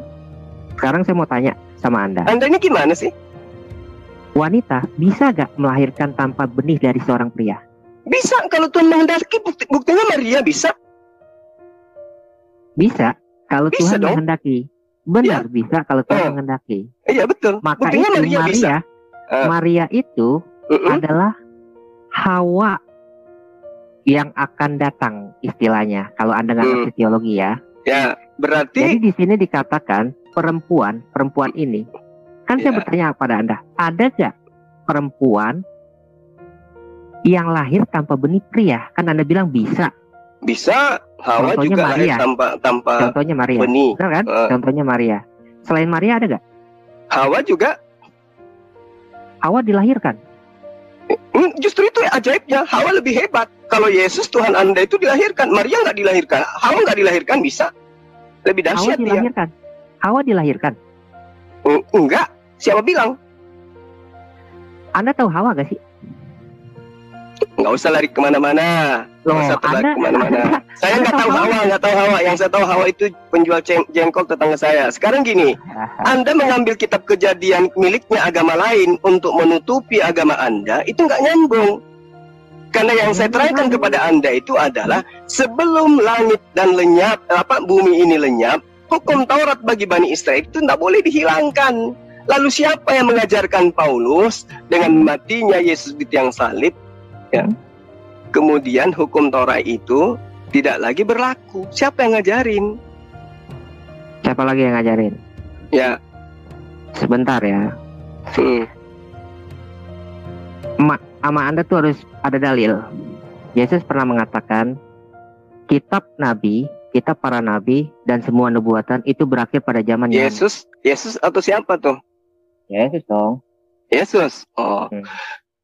Sekarang saya mau tanya sama Anda. Anda ini gimana sih? Wanita bisa gak melahirkan tanpa benih dari seorang pria? Bisa, kalau Tuhan menghendaki. Buktinya Maria bisa. Bisa, kalau Bisa Tuhan dong. menghendaki. Benar, bisa kalau Tuhan menghendaki. Iya, betul. Maka Buktinya itu Maria bisa. Maria itu adalah Hawa yang akan datang, istilahnya. Kalau Anda nggak ngerti teologi ya. Ya, berarti. Jadi di sini dikatakan perempuan ini. Kan saya bertanya kepada Anda, ada gak perempuan yang lahir tanpa benih pria? Kan Anda bilang bisa. Bisa. Hawa Contohnya juga lahir Maria. tanpa Contohnya Maria. benih. Benar kan? Contohnya Maria. Selain Maria ada gak? Hawa juga. Hawa dilahirkan. Justru itu ajaibnya. Hawa lebih hebat. Kalau Yesus Tuhan Anda itu dilahirkan, Maria nggak dilahirkan. Hawa nggak dilahirkan, bisa. Lebih Hawa dahsyat dia. dilahirkan. Hawa dilahirkan. Enggak. Siapa bilang? Anda tahu Hawa gak sih? Nggak usah lari kemana-mana. Nggak usah lari kemana-mana. Saya nggak tahu Hawa. Yang saya tahu Hawa itu penjual jengkol tetangga saya. Sekarang gini, Anda mengambil kitab Kejadian miliknya agama lain untuk menutupi agama Anda, itu nggak nyambung. Karena yang saya terangkan kepada Anda itu adalah sebelum langit dan lenyap, bumi ini lenyap, hukum Taurat bagi Bani Israel itu tidak boleh dihilangkan. Lalu siapa yang mengajarkan Paulus dengan matinya Yesus di tiang salib? Ya. Kemudian hukum Taurat itu tidak lagi berlaku. Siapa yang ngajarin? Siapa lagi yang ngajarin? Ya. Sebentar ya. Sama Anda tuh harus ada dalil. Yesus pernah mengatakan kitab nabi, kitab para nabi dan semua nubuatan itu berakhir pada zaman Yesus atau siapa tuh? Yesus dong. Yesus. Oh.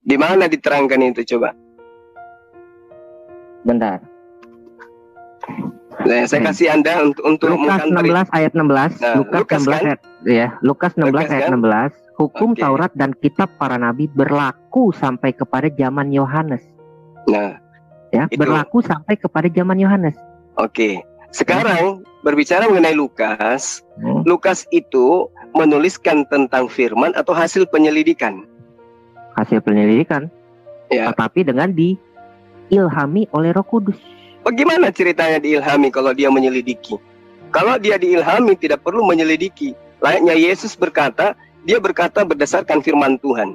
Di mana diterangkan itu coba? Bentar. Nah, saya kasih Anda untuk Lukas 16 ayat 16. Nah, Lukas 16 kan? ayat Lukas 16 Lukas ayat kan? 16. Hukum Taurat dan kitab para nabi berlaku sampai kepada zaman Yohanes. Nah, ya, itu. berlaku sampai kepada zaman Yohanes. Oke. Sekarang berbicara mengenai Lukas. Lukas itu menuliskan tentang firman atau hasil penyelidikan? Hasil penyelidikan. Ya. Tetapi dengan diilhami oleh Roh Kudus. Bagaimana ceritanya diilhami kalau dia menyelidiki? Kalau dia diilhami tidak perlu menyelidiki. Layaknya Yesus berkata, dia berkata berdasarkan firman Tuhan.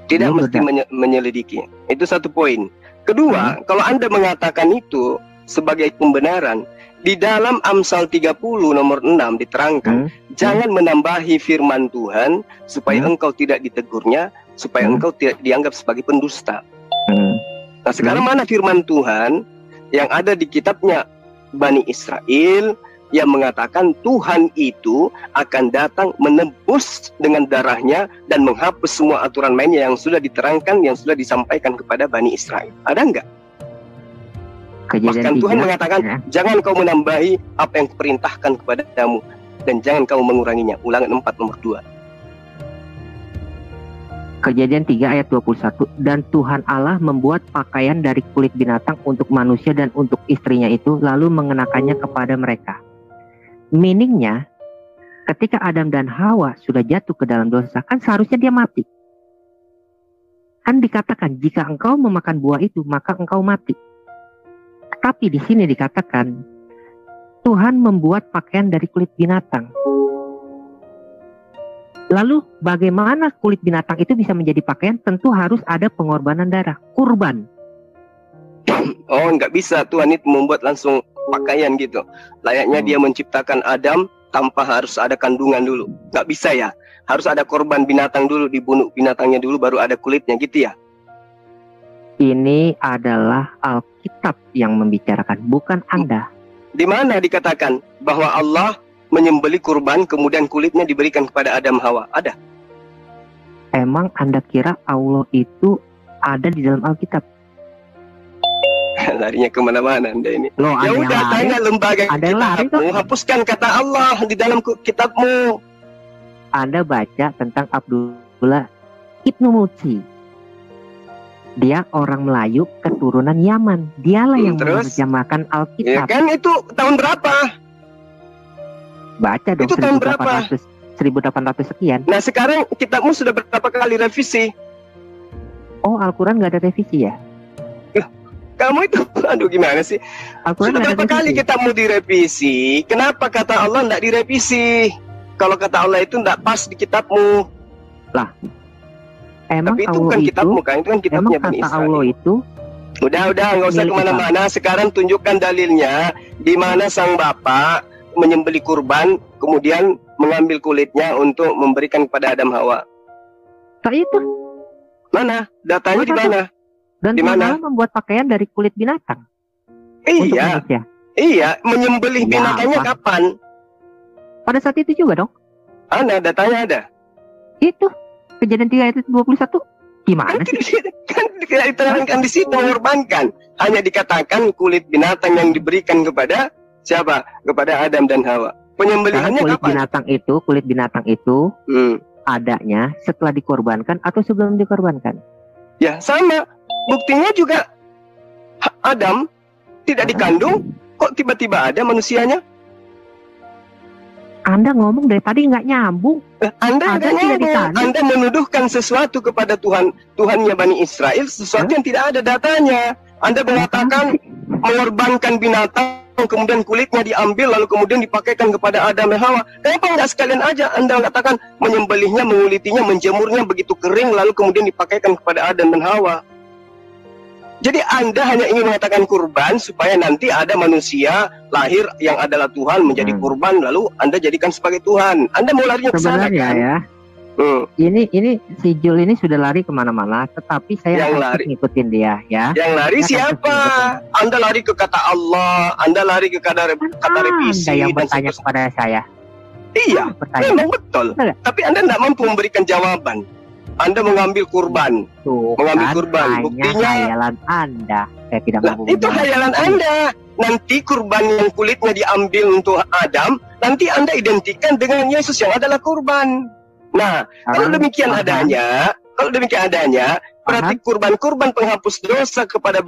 Tidak mesti menyelidiki. Itu satu poin. Kedua, kalau Anda mengatakan itu sebagai pembenaran, di dalam Amsal 30 nomor 6 diterangkan, jangan menambahi firman Tuhan supaya engkau tidak ditegurnya, supaya engkau tidak dianggap sebagai pendusta. Nah, sekarang mana firman Tuhan yang ada di kitabnya Bani Israel yang mengatakan Tuhan itu akan datang menebus dengan darahnya dan menghapus semua aturan mainnya yang sudah diterangkan, yang sudah disampaikan kepada Bani Israel. Ada enggak? Bahkan Tuhan mengatakan, jangan kau menambahi apa yang kuperintahkan kepadamu dan jangan kau menguranginya. Ulangan 4 nomor 2. Kejadian 3 ayat 21. Dan Tuhan Allah membuat pakaian dari kulit binatang untuk manusia dan untuk istrinya itu, lalu mengenakannya kepada mereka. Meaningnya, ketika Adam dan Hawa sudah jatuh ke dalam dosa, kan seharusnya dia mati. Kan dikatakan, jika engkau memakan buah itu, maka engkau mati. Tapi di sini dikatakan, Tuhan membuat pakaian dari kulit binatang. Lalu bagaimana kulit binatang itu bisa menjadi pakaian? Tentu harus ada pengorbanan darah, kurban. Oh, nggak bisa Tuhan itu membuat langsung pakaian gitu. Layaknya dia menciptakan Adam tanpa harus ada kandungan dulu. Nggak bisa ya. Harus ada korban binatang dulu, dibunuh binatangnya dulu, baru ada kulitnya gitu ya. Ini adalah Alkitab yang membicarakan, bukan Anda. Di mana dikatakan bahwa Allah menyembeli kurban kemudian kulitnya diberikan kepada Adam Hawa? Ada? Emang Anda kira Allah itu ada di dalam Alkitab? Larinya kemana-mana Anda ini. Loh, Ya ada yang udah, lari. tanya lembaga Ada yang lari kitabmu, hapuskan kata Allah di dalam kitabmu. Anda baca tentang Abdullah Ibnu Mutsi. Dia orang Melayu keturunan Yaman. Dialah yang Terus? menerjemahkan Ya Alkitab. kan itu tahun berapa? Baca dong, Itu tahun berapa? 1800 sekian. Nah sekarang kitabmu sudah berapa kali revisi? Oh, Al-Quran nggak ada revisi ya? Kamu itu, aduh gimana sih? Al-Quran Sudah nggak ada berapa kali revisi. kitabmu direvisi? Kenapa kata Allah tidak direvisi? Kalau kata Allah itu tidak pas di kitabmu. Emang Tapi itu Allah bukan itu, kitabmu kan? Itu kan emang kitabnya Bani kata Israel. Allah itu, Udah, nggak usah Milik kemana-mana. Sekarang tunjukkan dalilnya di mana sang bapak menyembeli kurban, kemudian mengambil kulitnya untuk memberikan kepada Adam Hawa. tak itu. Mana? Datanya di mana? Dan Di Tuhan mana? Allah membuat pakaian dari kulit binatang untuk Iya, manusia. iya. Menyembelih Ya, binatangnya Pak. kapan? Pada saat itu juga dong. Ada, datanya ada. Itu Kejadian 3 ayat 21. Gimana Kan sih? tidak diterangkan di situ mengorbankan. Hanya dikatakan kulit binatang yang diberikan kepada siapa? Kepada Adam dan Hawa. Karena Penyembelihannya kulit binatang itu Hmm. adanya setelah dikorbankan atau sebelum dikorbankan. Ya sama. Buktinya juga Adam tidak dikandung, kok tiba-tiba ada manusianya? Anda ngomong dari tadi nggak nyambung. Anda Ada nggak tidak nyambung. dikandung. Anda menuduhkan sesuatu kepada Tuhannya Bani Israel, sesuatu yang tidak ada datanya. Anda mengatakan mengorbankan binatang, kemudian kulitnya diambil, lalu kemudian dipakaikan kepada Adam dan Hawa. Kenapa nggak sekalian aja Anda katakan menyembelihnya, mengulitinya, menjemurnya begitu kering, lalu kemudian dipakaikan kepada Adam dan Hawa? Jadi Anda hanya ingin mengatakan kurban supaya nanti ada manusia lahir yang adalah Tuhan menjadi kurban, lalu Anda jadikan sebagai Tuhan. Anda mau larinya ke sana Sebenarnya kan? ya, ini si Jul ini sudah lari kemana-mana, tetapi saya Yang akan lari. ngikutin dia ya. Yang lari Saya akan siapa? terus Anda lari ke kata Allah, Anda lari ke kata revisi Anda yang dan bertanya seterusnya. kepada saya. Iya, Bertanya. memang betul. Betul. Tapi Anda tidak mampu memberikan jawaban. Anda mengambil kurban. Tuh, Mengambil kan, kurban. hanya Buktinya- hayalan Anda. Saya tidak Nah, mampu itu menjawab. hayalan Anda. Nanti kurban yang kulitnya diambil untuk Adam, nanti Anda identikan dengan Yesus yang adalah kurban. Nah, kalau Sekarang, demikian paham. adanya, berarti kurban-kurban penghapus dosa kepada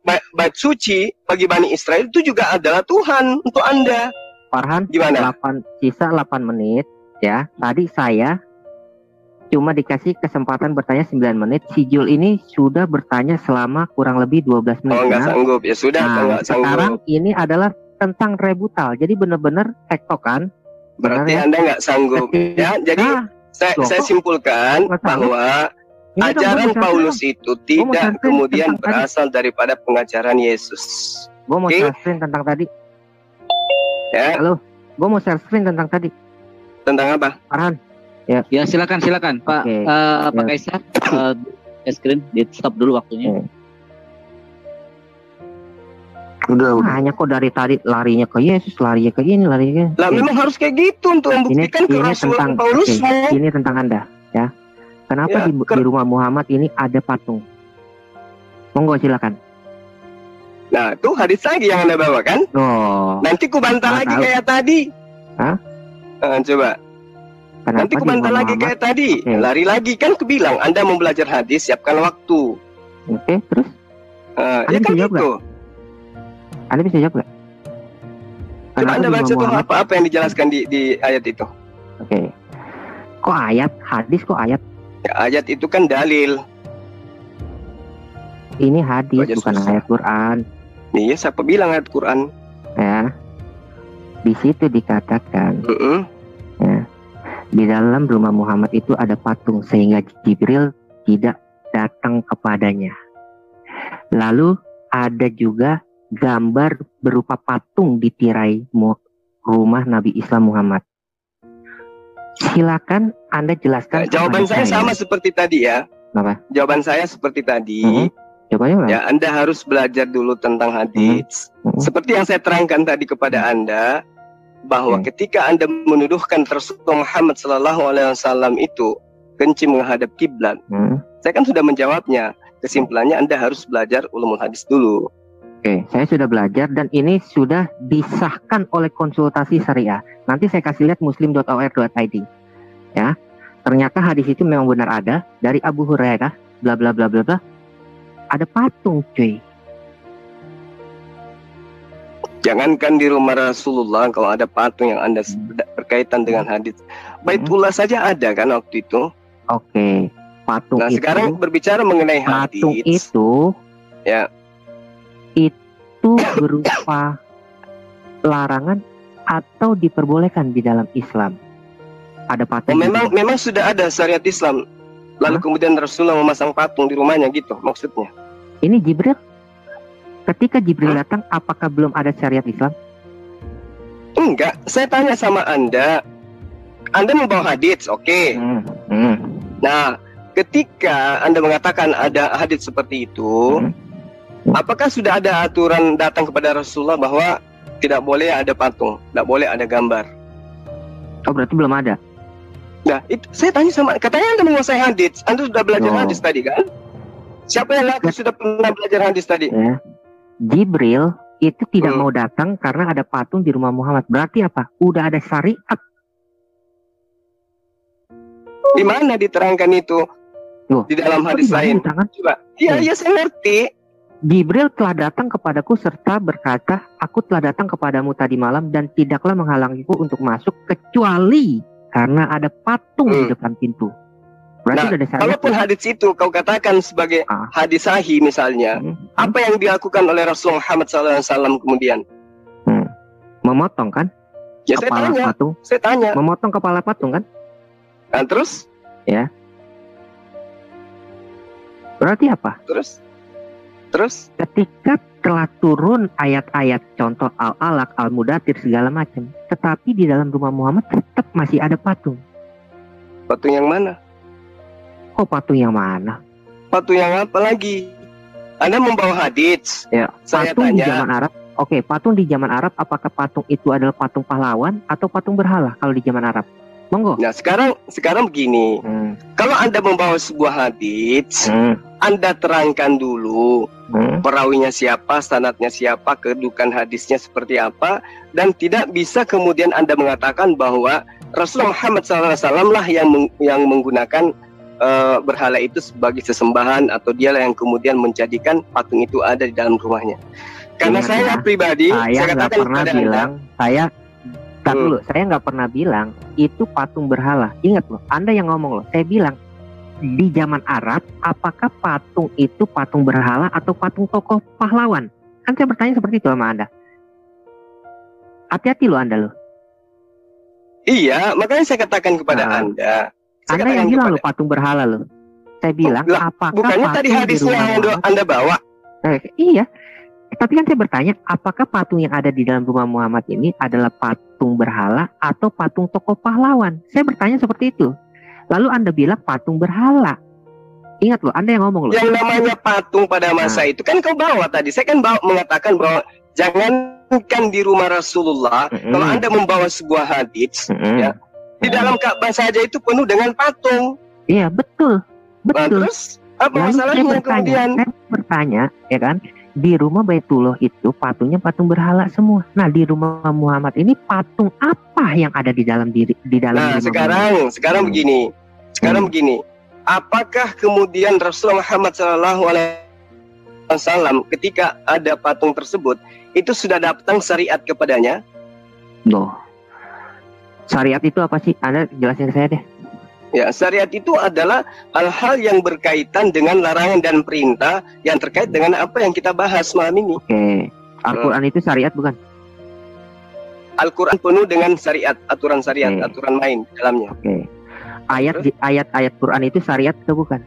bait suci bagi Bani Israel itu juga adalah Tuhan untuk Anda. Farhan, Gimana? sisa 8 menit ya. Tadi saya cuma dikasih kesempatan bertanya 9 menit. Si Jul ini sudah bertanya selama kurang lebih 12 menit. Oh, nggak Nah, sanggup. Ya sudah, kalau nah, nggak sekarang sanggup. ini adalah tentang rebutal. Jadi benar-benar tektokan. Berarti benar ya? Anda nggak sanggup. Ya, jadi Nah, loh, saya kok simpulkan nggak sanggup? bahwa ini dong, ajaran gua mau Paulus itu mau tidak translate kemudian tentang berasal daripada pengajaran Yesus. Gue mau Oke. share screen tentang tadi. Ya, Gue mau share screen tentang tadi. tentang apa? Farhan. Ya silakan Pak Oke. Pak Ya. Kaisar, screen di stop dulu waktunya. Udah. Hanya kok dari tadi larinya ke Yesus, larinya ke ini, larinya ke Lah memang harus kayak gitu untuk membuktikan kerasulan Paulusmu. oke, ini tentang Anda ya. Kenapa Ya, di rumah Muhammad ini ada patung? Monggo silakan. Nah, itu hadis lagi yang Anda bawa kan? Oh, Nanti ku bantah Nggak lagi tahu. kayak tadi. Hah? Coba. kenapa Nanti ku di bantah rumah lagi Muhammad? kayak tadi. Oke. Lari lagi kan ku bilang Anda mau belajar hadis, siapkan waktu. Oke, terus Ya Anda kan bisa jawab gitu. Anda bisa jawab nggak? Coba Kenapa Anda di baca rumah tuh Muhammad? apa yang dijelaskan di ayat itu. Oke. Kok ayat hadis kok ayat? Ya, ayat itu kan dalil. Ini hadis Aja bukan susah. ayat Quran Iya, siapa bilang ayat Quran? ya. Di situ dikatakan Mm-mm. ya. Di dalam rumah Muhammad itu ada patung sehingga Jibril tidak datang kepadanya. Lalu ada juga gambar berupa patung di tirai rumah Nabi Islam Muhammad. Silakan Anda jelaskan. Jawaban saya sama seperti tadi ya. Apa? Jawaban saya seperti tadi. Jawabannya berapa? Ya, Anda harus belajar dulu tentang hadis. Seperti yang saya terangkan tadi kepada Anda, bahwa ketika Anda menuduhkan Rasulullah Muhammad SAW itu kencing menghadap kiblat, saya kan sudah menjawabnya. Kesimpulannya Anda harus belajar ulumul hadis dulu. Oke, saya sudah belajar dan ini sudah disahkan oleh konsultasi syariah. Nanti saya kasih lihat muslim.or.id. Ya, ternyata hadis itu memang benar ada dari Abu Hurairah, bla bla bla bla bla. Ada patung, cuy. Jangankan di rumah Rasulullah, kalau ada patung yang Anda berkaitan dengan hadis, Baitullah saja ada kan waktu itu. Oke, patung nah, itu. Sekarang berbicara mengenai patung hadis. Itu, ya, itu berupa larangan atau diperbolehkan di dalam Islam. Ada patung. Memang sudah ada syariat Islam. Lalu kemudian Rasulullah memasang patung di rumahnya gitu maksudnya. Ini Jibril. Ketika Jibril datang, apakah belum ada syariat Islam? Enggak, saya tanya sama Anda. Anda membawa hadits, oke. Nah, ketika Anda mengatakan ada hadits seperti itu, apakah sudah ada aturan datang kepada Rasulullah bahwa tidak boleh ada patung, tidak boleh ada gambar? Oh, berarti belum ada. Nah, itu saya tanya sama, katanya Anda menguasai hadits, Anda sudah belajar hadits tadi kan? Siapa yang ngaku sudah pernah belajar hadis tadi? Ya. Jibril itu tidak mau datang karena ada patung di rumah Muhammad. Berarti apa? Udah ada syariat. Di mana diterangkan itu? Di dalam hadis lain. Coba. Iya, saya ngerti. Jibril telah datang kepadaku serta berkata, aku telah datang kepadamu tadi malam dan tidaklah menghalangiku untuk masuk kecuali karena ada patung di depan pintu. Berarti nah, kalaupun hadis itu kau katakan sebagai hadis sahih misalnya, apa yang dilakukan oleh Rasulullah Muhammad SAW kemudian? Memotong kan? Ya, kepala patung. Saya tanya. Memotong kepala patung kan? Nah, terus? Ya. Berarti apa? Terus? Ketika telah turun ayat-ayat contoh Al-Alaq, Al-Mudathir segala macam, tetapi di dalam rumah Muhammad tetap masih ada patung. Patung yang mana? Oh, patung yang mana? Patung yang apa lagi? Anda membawa hadits. Ya, saya patung tanya. Di zaman Arab. Oke, patung di zaman Arab, apakah patung itu adalah patung pahlawan atau patung berhala kalau di zaman Arab? Monggo. Nah, sekarang begini. Kalau Anda membawa sebuah hadits, Anda terangkan dulu perawinya siapa, sanadnya siapa, kedudukan hadisnya seperti apa, dan tidak bisa kemudian Anda mengatakan bahwa Rasulullah Muhammad SAW lah yang menggunakan berhala itu sebagai sesembahan, atau dialah yang kemudian menjadikan patung itu ada di dalam rumahnya. Karena saya pribadi, saya katakan kepada Anda, saya nggak pernah bilang itu patung berhala. Ingat loh, Anda yang ngomong loh. Saya bilang di zaman Arab, apakah patung itu patung berhala atau patung tokoh pahlawan? Kan saya bertanya seperti itu sama Anda. Hati-hati loh Anda loh. Iya, makanya saya katakan kepada Anda. Anda yang bilang loh patung berhala loh. Saya bilang apakah bukannya tadi hadisnya yang Anda bawa? Iya. Tapi kan saya bertanya, apakah patung yang ada di dalam rumah Muhammad ini adalah patung berhala atau patung tokoh pahlawan? Saya bertanya seperti itu. Lalu Anda bilang patung berhala. Ingat loh, Anda yang ngomong loh. Yang namanya patung pada masa itu kan kau bawa tadi. Saya kan mengatakan bahwa jangankan di rumah Rasulullah, kalau Anda membawa sebuah hadits, ya, di dalam Ka'bah saja itu penuh dengan patung. Iya, betul. Nah, terus apa masalahnya kemudian? Saya bertanya, ya kan? Di rumah Baitullah itu patungnya patung berhala semua. Nah, di rumah Muhammad ini patung apa yang ada di dalam Nah, sekarang begini. Begini. Apakah kemudian Rasulullah Muhammad SAW ketika ada patung tersebut itu sudah datang syariat kepadanya? Loh. Syariat itu apa sih? Anda jelasin ke saya deh. Ya, syariat itu adalah hal-hal yang berkaitan dengan larangan dan perintah yang terkait dengan apa yang kita bahas malam ini. Oke. Al-Quran itu syariat bukan? Al-Quran penuh dengan syariat, aturan syariat, aturan main di dalamnya. Oke. ayat-ayat Quran itu syariat atau bukan?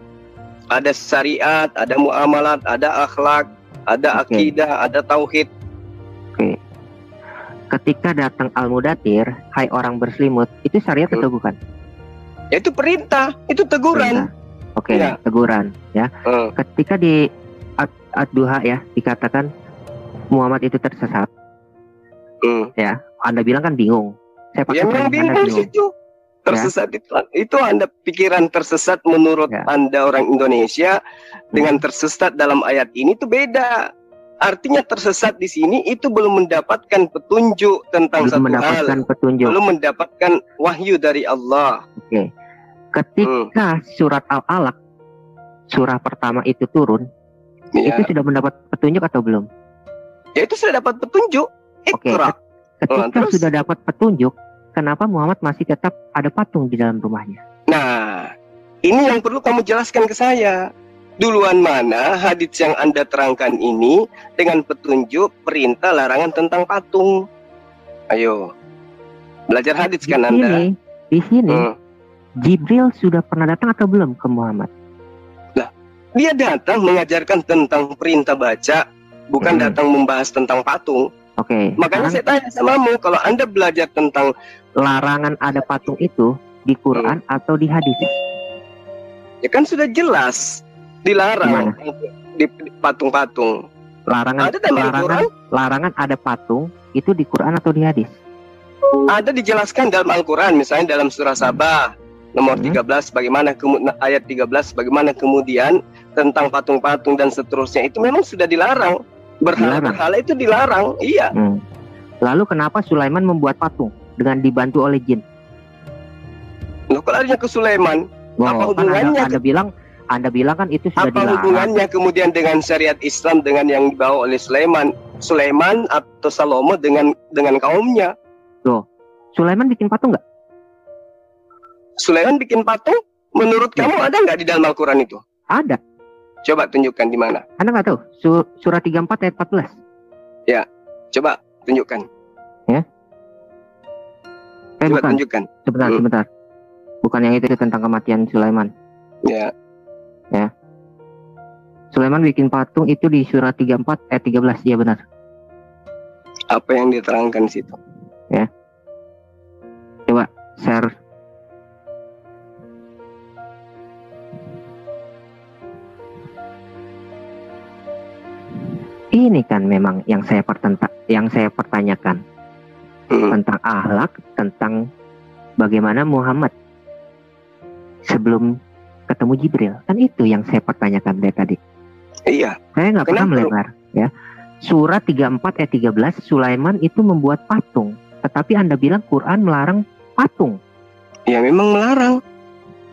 Ada syariat, ada muamalat, ada akhlak, ada akidah, ada tauhid. Oke. Ketika datang Al-Mudathir, hai orang berselimut, itu syariat atau bukan? Ya, itu perintah, itu teguran. Oke, Ya. teguran ya. Ketika di Ad-Duha ya dikatakan Muhammad itu tersesat. Ya, Anda bilang kan bingung. Saya pakai Yang bingung situ. Tersesat itu Anda pikiran tersesat menurut Anda orang Indonesia dengan tersesat dalam ayat ini itu beda. Artinya tersesat di sini itu belum mendapatkan petunjuk tentang satu hal. Belum mendapatkan wahyu dari Allah. Oke. Ketika surat Al-Alaq, surah pertama itu turun, itu sudah mendapat petunjuk atau belum? Ya, itu sudah dapat petunjuk. Iqra. Ketika sudah dapat petunjuk, kenapa Muhammad masih tetap ada patung di dalam rumahnya? Nah, ini yang perlu kamu jelaskan ke saya. Duluan mana hadis yang Anda terangkan ini dengan petunjuk perintah larangan tentang patung? Ayo, belajar hadis kan Anda? Di sini, Jibril sudah pernah datang atau belum ke Muhammad? Lah, dia datang mengajarkan tentang perintah baca, bukan datang membahas tentang patung. Oke. Makanya saya tanya samamu, kalau Anda belajar tentang larangan ada patung itu di Quran atau di hadis? Ya kan sudah jelas dilarang di patung-patung. Larangan ada patung itu di Quran atau di hadis? Ada dijelaskan dalam Al-Quran, misalnya dalam surah Sabah nomor 13 bagaimana ayat 13 bagaimana kemudian tentang patung-patung dan seterusnya itu memang sudah dilarang. Berhala itu dilarang. Iya. Lalu kenapa Sulaiman membuat patung dengan dibantu oleh jin? Loh, kalau adanya ke Sulaiman, apa hubungannya? Anda bilang kan itu sudah apa dilarang. Hubungannya kemudian dengan syariat Islam dengan yang dibawa oleh Sulaiman atau Salomo dengan kaumnya? Loh, Sulaiman bikin patung nggak? Sulaiman bikin patung? Menurut kamu ada nggak di dalam Al-Quran itu? Ada. Coba tunjukkan di mana? Anda nggak tahu? Surah 34 ayat 14. Ya, coba tunjukkan. Ya. Coba tunjukkan. Sebentar. Bukan yang itu tentang kematian Sulaiman. Ya. Sulaiman bikin patung itu di surah 34 ayat 13. Iya benar. Apa yang diterangkan di situ? Ya. Coba share. Ini kan memang yang saya pertanyakan tentang akhlak, tentang bagaimana Muhammad sebelum ketemu Jibril. Kan itu yang saya pertanyakan dari tadi. Iya. Saya nggak pernah melenggar. Ya. Surah 34 ayat 13, Sulaiman itu membuat patung. Tetapi Anda bilang Quran melarang patung. Ya memang melarang.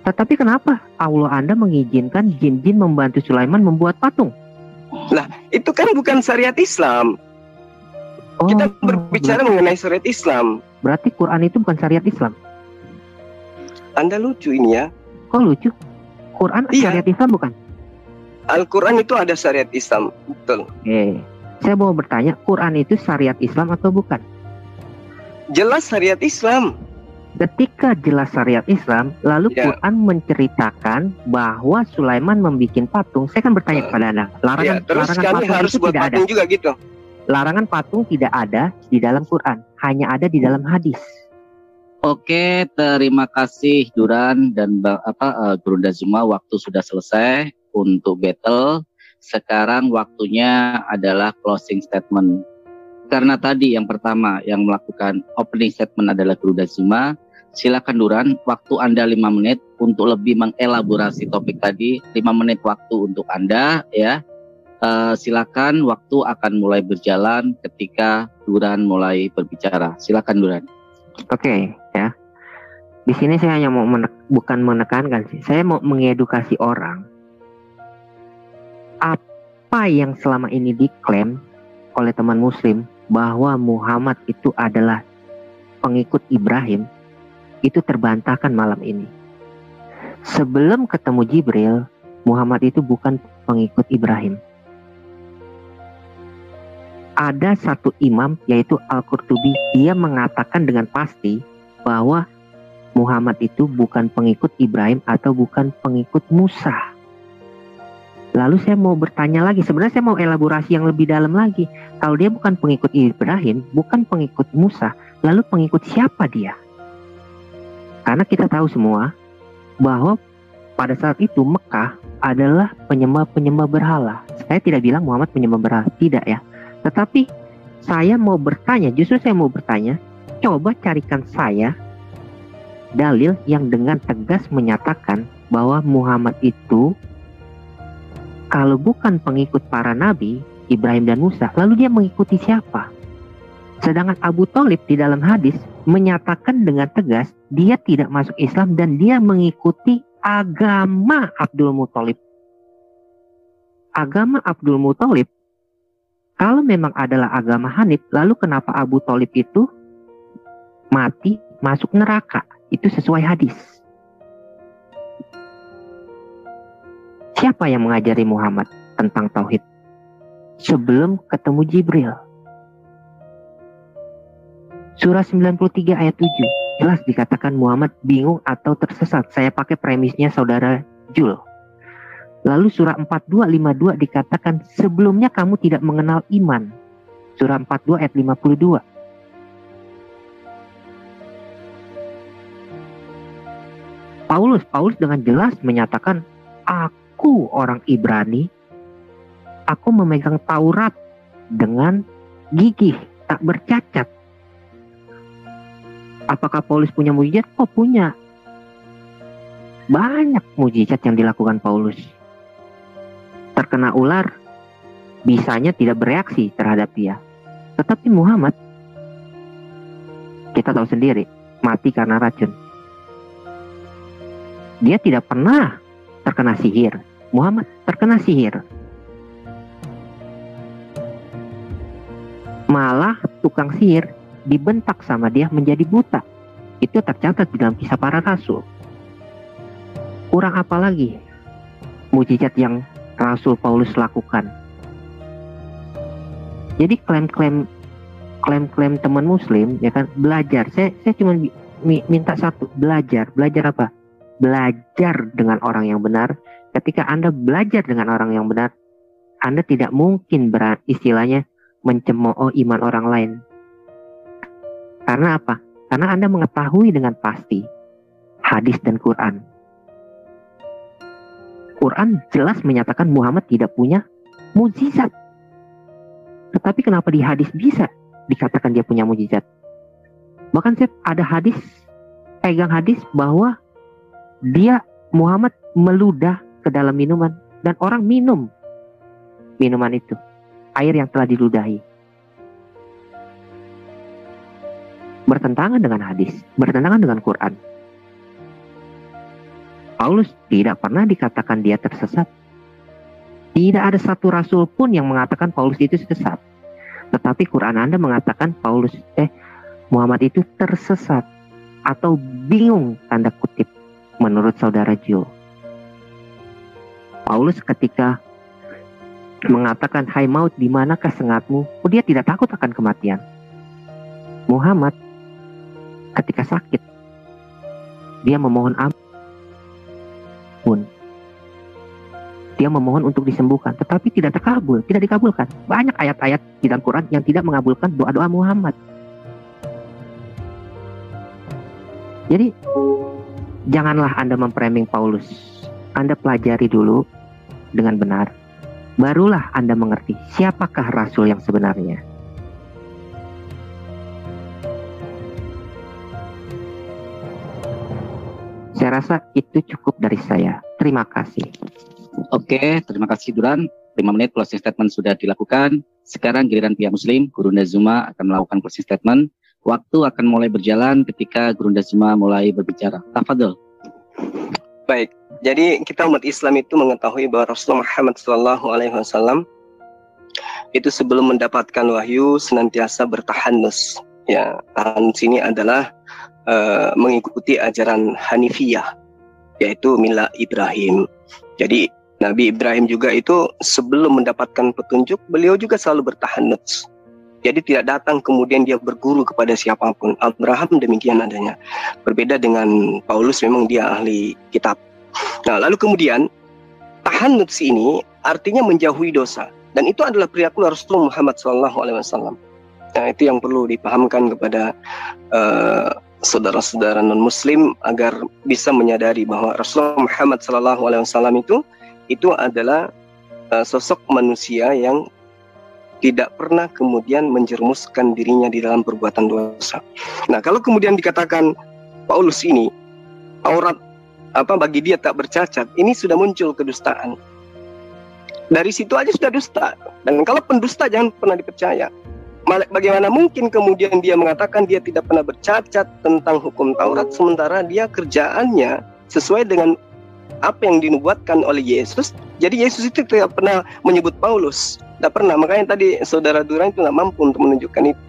Tetapi kenapa Allah Anda mengizinkan jin-jin membantu Sulaiman membuat patung? Lah, itu kan bukan syariat Islam. Kita berbicara mengenai syariat Islam. Berarti Quran itu bukan syariat Islam? Anda lucu ini ya. Kok lucu? Quran syariat Islam bukan? Al-Quran itu ada syariat Islam, betul. Oke. Saya mau bertanya, Quran itu syariat Islam atau bukan? Jelas syariat Islam. Ketika jelas syariat Islam, lalu Quran menceritakan bahwa Sulaiman membuat patung. Saya kan bertanya kepada Anda, larangan patung harus itu buat tidak patung ada. Juga gitu. Larangan patung tidak ada di dalam Quran, hanya ada di dalam hadis. Oke, terima kasih Duran dan Guru Dazuma. Waktu sudah selesai untuk battle. Sekarang waktunya adalah closing statement. Karena tadi yang pertama yang melakukan opening statement adalah Guru Dazuma. Silakan Duran, waktu Anda 5 menit untuk lebih mengelaborasi topik tadi. 5 menit waktu untuk Anda ya. Silakan, waktu akan mulai berjalan ketika Duran mulai berbicara. Silakan Duran. Oke, ya. Di sini saya hanya mau bukan menekankan sih. Saya mau mengedukasi orang. Apa yang selama ini diklaim oleh teman muslim bahwa Muhammad itu adalah pengikut Ibrahim, itu terbantahkan malam ini. Sebelum ketemu Jibril, Muhammad itu bukan pengikut Ibrahim. Ada satu imam yaitu Al-Qurtubi, dia mengatakan dengan pasti bahwa Muhammad itu bukan pengikut Ibrahim atau bukan pengikut Musa. Lalu saya mau bertanya lagi, sebenarnya saya mau elaborasi yang lebih dalam lagi. Kalau dia bukan pengikut Ibrahim, bukan pengikut Musa, lalu pengikut siapa dia? Karena kita tahu semua bahwa pada saat itu Mekah adalah penyembah-penyembah berhala. Saya tidak bilang Muhammad penyembah berhala, tidak ya. Tetapi saya mau bertanya, justru saya mau bertanya, coba carikan saya dalil yang dengan tegas menyatakan bahwa Muhammad itu kalau bukan pengikut para nabi Ibrahim dan Musa, lalu dia mengikuti siapa? Sedangkan Abu Thalib di dalam hadis menyatakan dengan tegas dia tidak masuk Islam dan dia mengikuti agama Abdul Muthalib. Agama Abdul Muthalib kalau memang adalah agama Hanif, lalu kenapa Abu Thalib itu mati masuk neraka? Itu sesuai hadis. Siapa yang mengajari Muhammad tentang tauhid sebelum ketemu Jibril? Surah 93 ayat 7 jelas dikatakan Muhammad bingung atau tersesat. Saya pakai premisnya saudara Jul. Lalu surah 42:52 dikatakan sebelumnya kamu tidak mengenal iman. Surah 42 ayat 52. Paulus dengan jelas menyatakan, aku orang Ibrani, aku memegang Taurat dengan gigih, tak bercacat. Apakah Paulus punya mujizat? Oh, punya. Banyak mujizat yang dilakukan Paulus. Terkena ular, bisanya tidak bereaksi terhadap dia. Tetapi Muhammad, kita tahu sendiri, mati karena racun. Dia tidak pernah terkena sihir. Muhammad terkena sihir. Malah tukang sihir dibentak sama dia menjadi buta. Itu tercatat di dalam kisah para rasul. Kurang apa lagi mujizat yang Rasul Paulus lakukan? Jadi klaim-klaim teman muslim ya kan, belajar. Saya cuma minta satu, belajar apa? Belajar dengan orang yang benar. Ketika Anda belajar dengan orang yang benar, Anda tidak mungkin istilahnya mencemooh iman orang lain. Karena apa? Karena Anda mengetahui dengan pasti hadis dan Quran. Quran jelas menyatakan Muhammad tidak punya mujizat. Tetapi kenapa di hadis bisa dikatakan dia punya mujizat? Bahkan saya ada hadis, pegang hadis bahwa dia Muhammad meludah ke dalam minuman dan orang minum minuman itu, air yang telah diludahi. Bertentangan dengan hadis, bertentangan dengan Quran. Paulus tidak pernah dikatakan dia tersesat. Tidak ada satu rasul pun yang mengatakan Paulus itu sesat. Tetapi Quran Anda mengatakan Muhammad itu tersesat atau bingung tanda kutip menurut saudara Jo. Paulus ketika mengatakan, hai maut, di manakah sengatmu? Oh, dia tidak takut akan kematian. Muhammad ketika sakit, dia memohon ampun. Dia memohon untuk disembuhkan, tetapi tidak dikabulkan. Banyak ayat-ayat di dalam Quran yang tidak mengabulkan doa-doa Muhammad. Jadi janganlah Anda memframing Paulus. Anda pelajari dulu dengan benar, barulah Anda mengerti siapakah rasul yang sebenarnya. Saya rasa itu cukup dari saya. Terima kasih. Oke, terima kasih Duran. 5 menit closing statement sudah dilakukan. Sekarang giliran pihak Muslim. Gurunda Zuma akan melakukan closing statement. Waktu akan mulai berjalan ketika Gurunda Zuma mulai berbicara. Tafadhol. Baik, jadi kita umat Islam itu mengetahui bahwa Rasulullah Muhammad SAW itu sebelum mendapatkan wahyu senantiasa bertahanus. Ya, tahanus ini adalah mengikuti ajaran Hanifiyah, yaitu milah Ibrahim. Jadi Nabi Ibrahim juga itu sebelum mendapatkan petunjuk, beliau juga selalu bertahanus. Jadi tidak datang kemudian dia berguru kepada siapapun. Abraham demikian adanya. Berbeda dengan Paulus, memang dia ahli kitab. Nah, lalu kemudian tahannuts ini artinya menjauhi dosa, dan itu adalah perilaku Rasulullah Muhammad SAW. Nah, itu yang perlu dipahamkan kepada saudara-saudara non-Muslim agar bisa menyadari bahwa Rasulullah Muhammad SAW itu adalah sosok manusia yang tidak pernah kemudian menjermuskan dirinya di dalam perbuatan dosa. Nah, kalau kemudian dikatakan Paulus ini aurat bagi dia tak bercacat, ini sudah muncul kedustaan. Dari situ aja sudah dusta. Dan kalau pendusta jangan pernah dipercaya. Bagaimana mungkin kemudian dia mengatakan dia tidak pernah bercacat tentang hukum Taurat, sementara dia kerjaannya sesuai dengan apa yang dinubuatkan oleh Yesus. Jadi Yesus itu tidak pernah menyebut Paulus, tidak pernah. Makanya tadi saudara Duran itu nggak mampu untuk menunjukkan itu,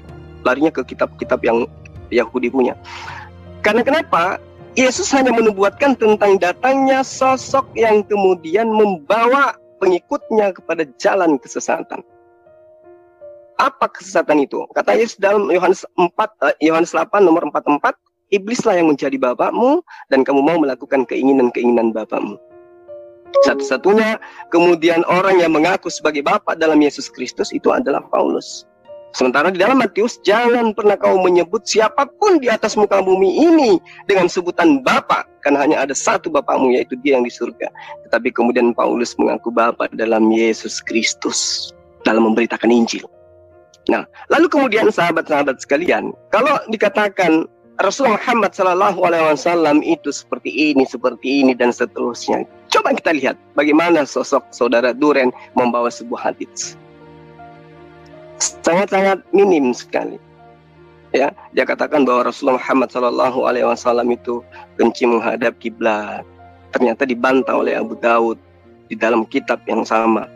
larinya ke kitab-kitab yang Yahudi punya. Karena kenapa? Yesus hanya menubuatkan tentang datangnya sosok yang kemudian membawa pengikutnya kepada jalan kesesatan. Apa kesesatan itu? Kata Yesus dalam Yohanes 8 nomor 44, iblislah yang menjadi bapakmu dan kamu mau melakukan keinginan-keinginan bapakmu. Satu-satunya kemudian orang yang mengaku sebagai bapak dalam Yesus Kristus itu adalah Paulus. Sementara di dalam Matius, jangan pernah kau menyebut siapapun di atas muka bumi ini dengan sebutan bapak, karena hanya ada satu bapakmu, yaitu dia yang di surga. Tetapi kemudian Paulus mengaku bapak dalam Yesus Kristus dalam memberitakan Injil. Nah, lalu kemudian sahabat-sahabat sekalian, kalau dikatakan Rasulullah Muhammad SAW itu seperti ini dan seterusnya, coba kita lihat bagaimana sosok saudara Duren membawa sebuah hadits. Sangat-sangat minim sekali. Ya, dia katakan bahwa Rasulullah Muhammad SAW itu kencing menghadap kiblat. Ternyata dibantah oleh Abu Daud di dalam kitab yang sama,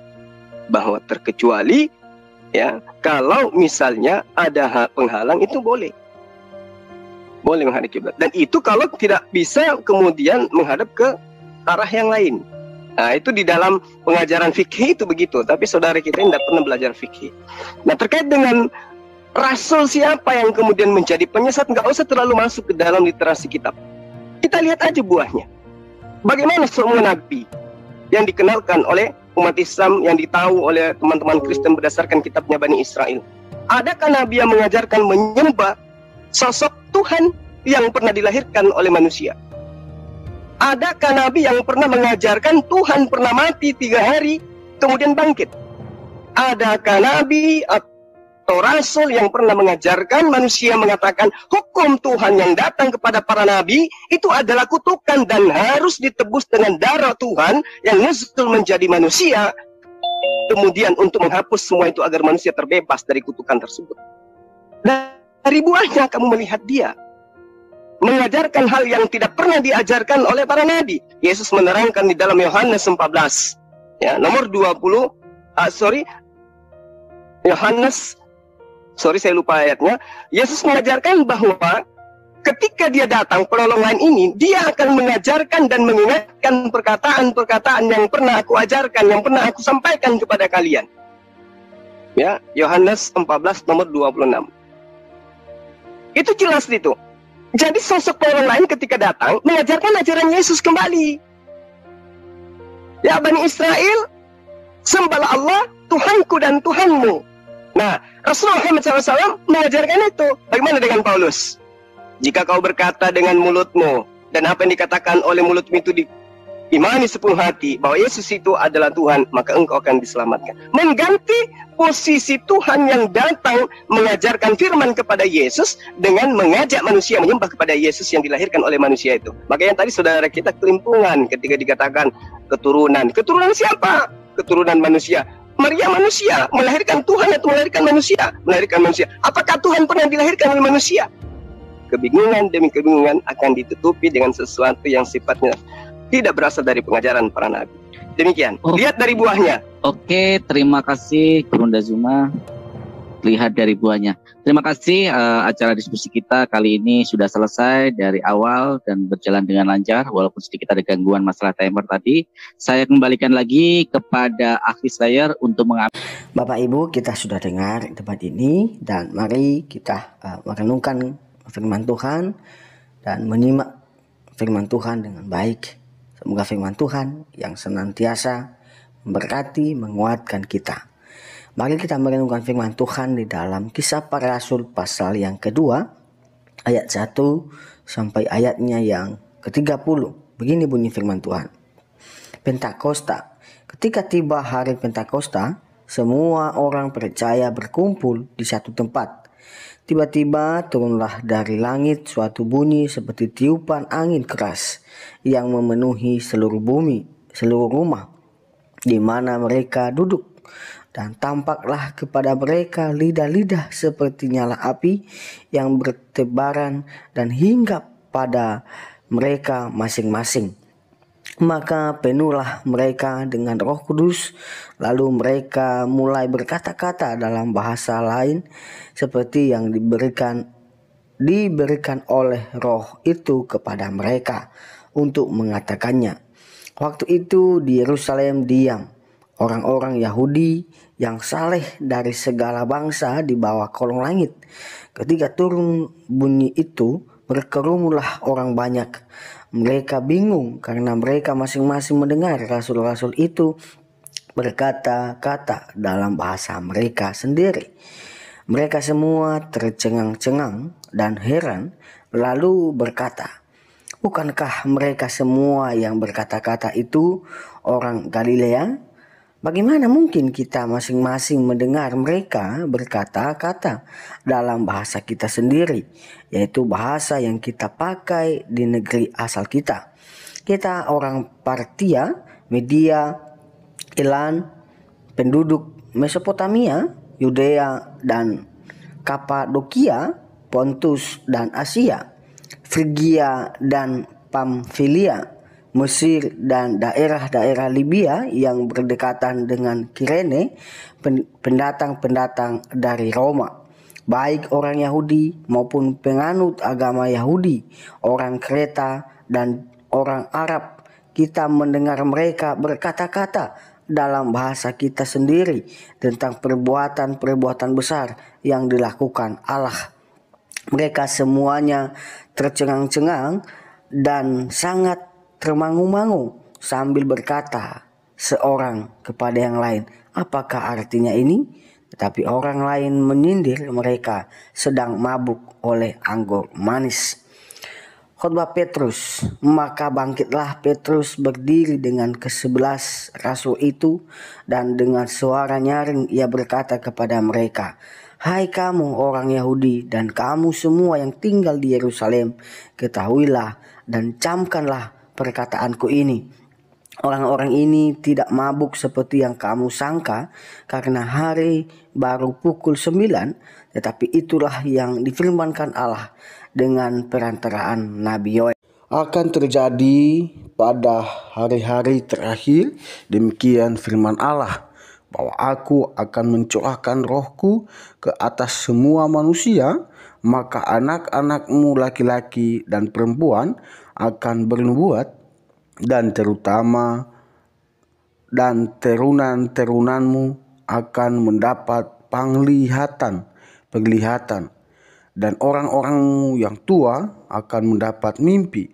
bahwa terkecuali ya kalau misalnya ada penghalang itu boleh menghadap kiblat, dan itu kalau tidak bisa kemudian menghadap ke arah yang lain. Nah, itu di dalam pengajaran fikih itu begitu, tapi saudara kita tidak pernah belajar fikih. Nah, terkait dengan rasul siapa yang kemudian menjadi penyesat, nggak usah terlalu masuk ke dalam literasi kitab. Kita lihat aja buahnya. Bagaimana semua nabi yang dikenalkan oleh umat Islam, yang ditahu oleh teman-teman Kristen berdasarkan kitabnya Bani Israel. Adakah nabi yang mengajarkan menyembah sosok Tuhan yang pernah dilahirkan oleh manusia? Adakah nabi yang pernah mengajarkan Tuhan pernah mati 3 hari kemudian bangkit? Adakah nabi atau rasul yang pernah mengajarkan manusia mengatakan hukum Tuhan yang datang kepada para nabi itu adalah kutukan dan harus ditebus dengan darah Tuhan yang nuzul menjadi manusia, kemudian untuk menghapus semua itu agar manusia terbebas dari kutukan tersebut? Dari buahnya kamu melihat dia mengajarkan hal yang tidak pernah diajarkan oleh para nabi. Yesus menerangkan di dalam Yohanes 14 ya, nomor 20 saya lupa ayatnya. Yesus mengajarkan bahwa ketika dia datang penolong lain ini, dia akan mengajarkan dan mengingatkan perkataan-perkataan yang pernah aku ajarkan, yang pernah aku sampaikan kepada kalian. Ya, Yohanes 14 nomor 26. Itu jelas itu. Jadi sosok penolong lain ketika datang mengajarkan ajaran Yesus kembali. Ya Bani Israel, sembahlah Allah, Tuhanku dan Tuhanmu. Nah, Rasulullah Muhammad SAW mengajarkan itu. Bagaimana dengan Paulus? Jika kau berkata dengan mulutmu, dan apa yang dikatakan oleh mulutmu itu diimani sepenuh hati bahwa Yesus itu adalah Tuhan, maka engkau akan diselamatkan. Mengganti posisi Tuhan yang datang mengajarkan firman kepada Yesus dengan mengajak manusia menyembah kepada Yesus yang dilahirkan oleh manusia itu. Makanya tadi saudara kita kelimpungan ketika dikatakan keturunan. Keturunan siapa? Keturunan manusia. Maria manusia, melahirkan Tuhan atau melahirkan manusia? Melahirkan manusia. Apakah Tuhan pernah dilahirkan oleh manusia? Kebingungan demi kebingungan akan ditutupi dengan sesuatu yang sifatnya tidak berasal dari pengajaran para nabi. Demikian. Lihat dari buahnya. Oke, terima kasih Guru Ndazuma. lihat dari buahnya. Terima kasih, acara diskusi kita kali ini sudah selesai dari awal dan berjalan dengan lancar walaupun sedikit ada gangguan masalah timer tadi. Saya kembalikan lagi kepada ahli slayer untuk mengambil. Bapak Ibu, kita sudah dengar debat ini dan mari kita merenungkan firman Tuhan dan menyimak firman Tuhan dengan baik. Semoga firman Tuhan yang senantiasa memberkati, menguatkan kita. Mari kita merenungkan firman Tuhan di dalam Kisah Para Rasul pasal yang kedua, ayat 1 sampai ayatnya yang ke-30. Begini bunyi firman Tuhan. Pentakosta. Ketika tiba hari Pentakosta, semua orang percaya berkumpul di satu tempat. Tiba-tiba turunlah dari langit suatu bunyi seperti tiupan angin keras yang memenuhi seluruh bumi, seluruh rumah di mana mereka duduk. Dan tampaklah kepada mereka lidah-lidah seperti nyala api yang bertebaran dan hinggap pada mereka masing-masing. Maka penuhlah mereka dengan Roh Kudus, lalu mereka mulai berkata-kata dalam bahasa lain seperti yang diberikan oleh Roh itu kepada mereka untuk mengatakannya. Waktu itu di Yerusalem diam orang-orang Yahudi yang saleh dari segala bangsa di bawah kolong langit. Ketika turun bunyi itu, berkerumunlah orang banyak. Mereka bingung karena mereka masing-masing mendengar rasul-rasul itu berkata-kata dalam bahasa mereka sendiri. Mereka semua tercengang-cengang dan heran, lalu berkata, "Bukankah mereka semua yang berkata-kata itu orang Galilea? Bagaimana mungkin kita masing-masing mendengar mereka berkata-kata dalam bahasa kita sendiri, yaitu bahasa yang kita pakai di negeri asal kita? Kita orang Partia, Media, Elam, penduduk Mesopotamia, Yudea dan Kapadokia, Pontus dan Asia, Frigia dan Pamfilia, Mesir dan daerah-daerah Libya yang berdekatan dengan Kirene, pendatang-pendatang dari Roma, baik orang Yahudi maupun penganut agama Yahudi, orang Kreta dan orang Arab. Kita mendengar mereka berkata-kata dalam bahasa kita sendiri tentang perbuatan-perbuatan besar yang dilakukan Allah. Mereka semuanya tercengang-cengang dan sangat termangu-mangu sambil berkata seorang kepada yang lain, "Apakah artinya ini?" Tetapi orang lain menyindir mereka sedang mabuk oleh anggur manis. Khotbah Petrus. Maka bangkitlah Petrus berdiri dengan ke-11 rasul itu, dan dengan suara nyaring ia berkata kepada mereka, "Hai kamu orang Yahudi dan kamu semua yang tinggal di Yerusalem, ketahuilah dan camkanlah perkataanku ini. Orang-orang ini tidak mabuk seperti yang kamu sangka, karena hari baru pukul 9, tetapi itulah yang difirmankan Allah dengan perantaraan Nabi Yoel akan terjadi pada hari-hari terakhir. Demikian firman Allah, bahwa aku akan mencurahkan rohku ke atas semua manusia, maka anak-anakmu laki-laki dan perempuan akan bernubuat, dan terunan-terunanmu akan mendapat penglihatan, dan orang-orangmu yang tua akan mendapat mimpi.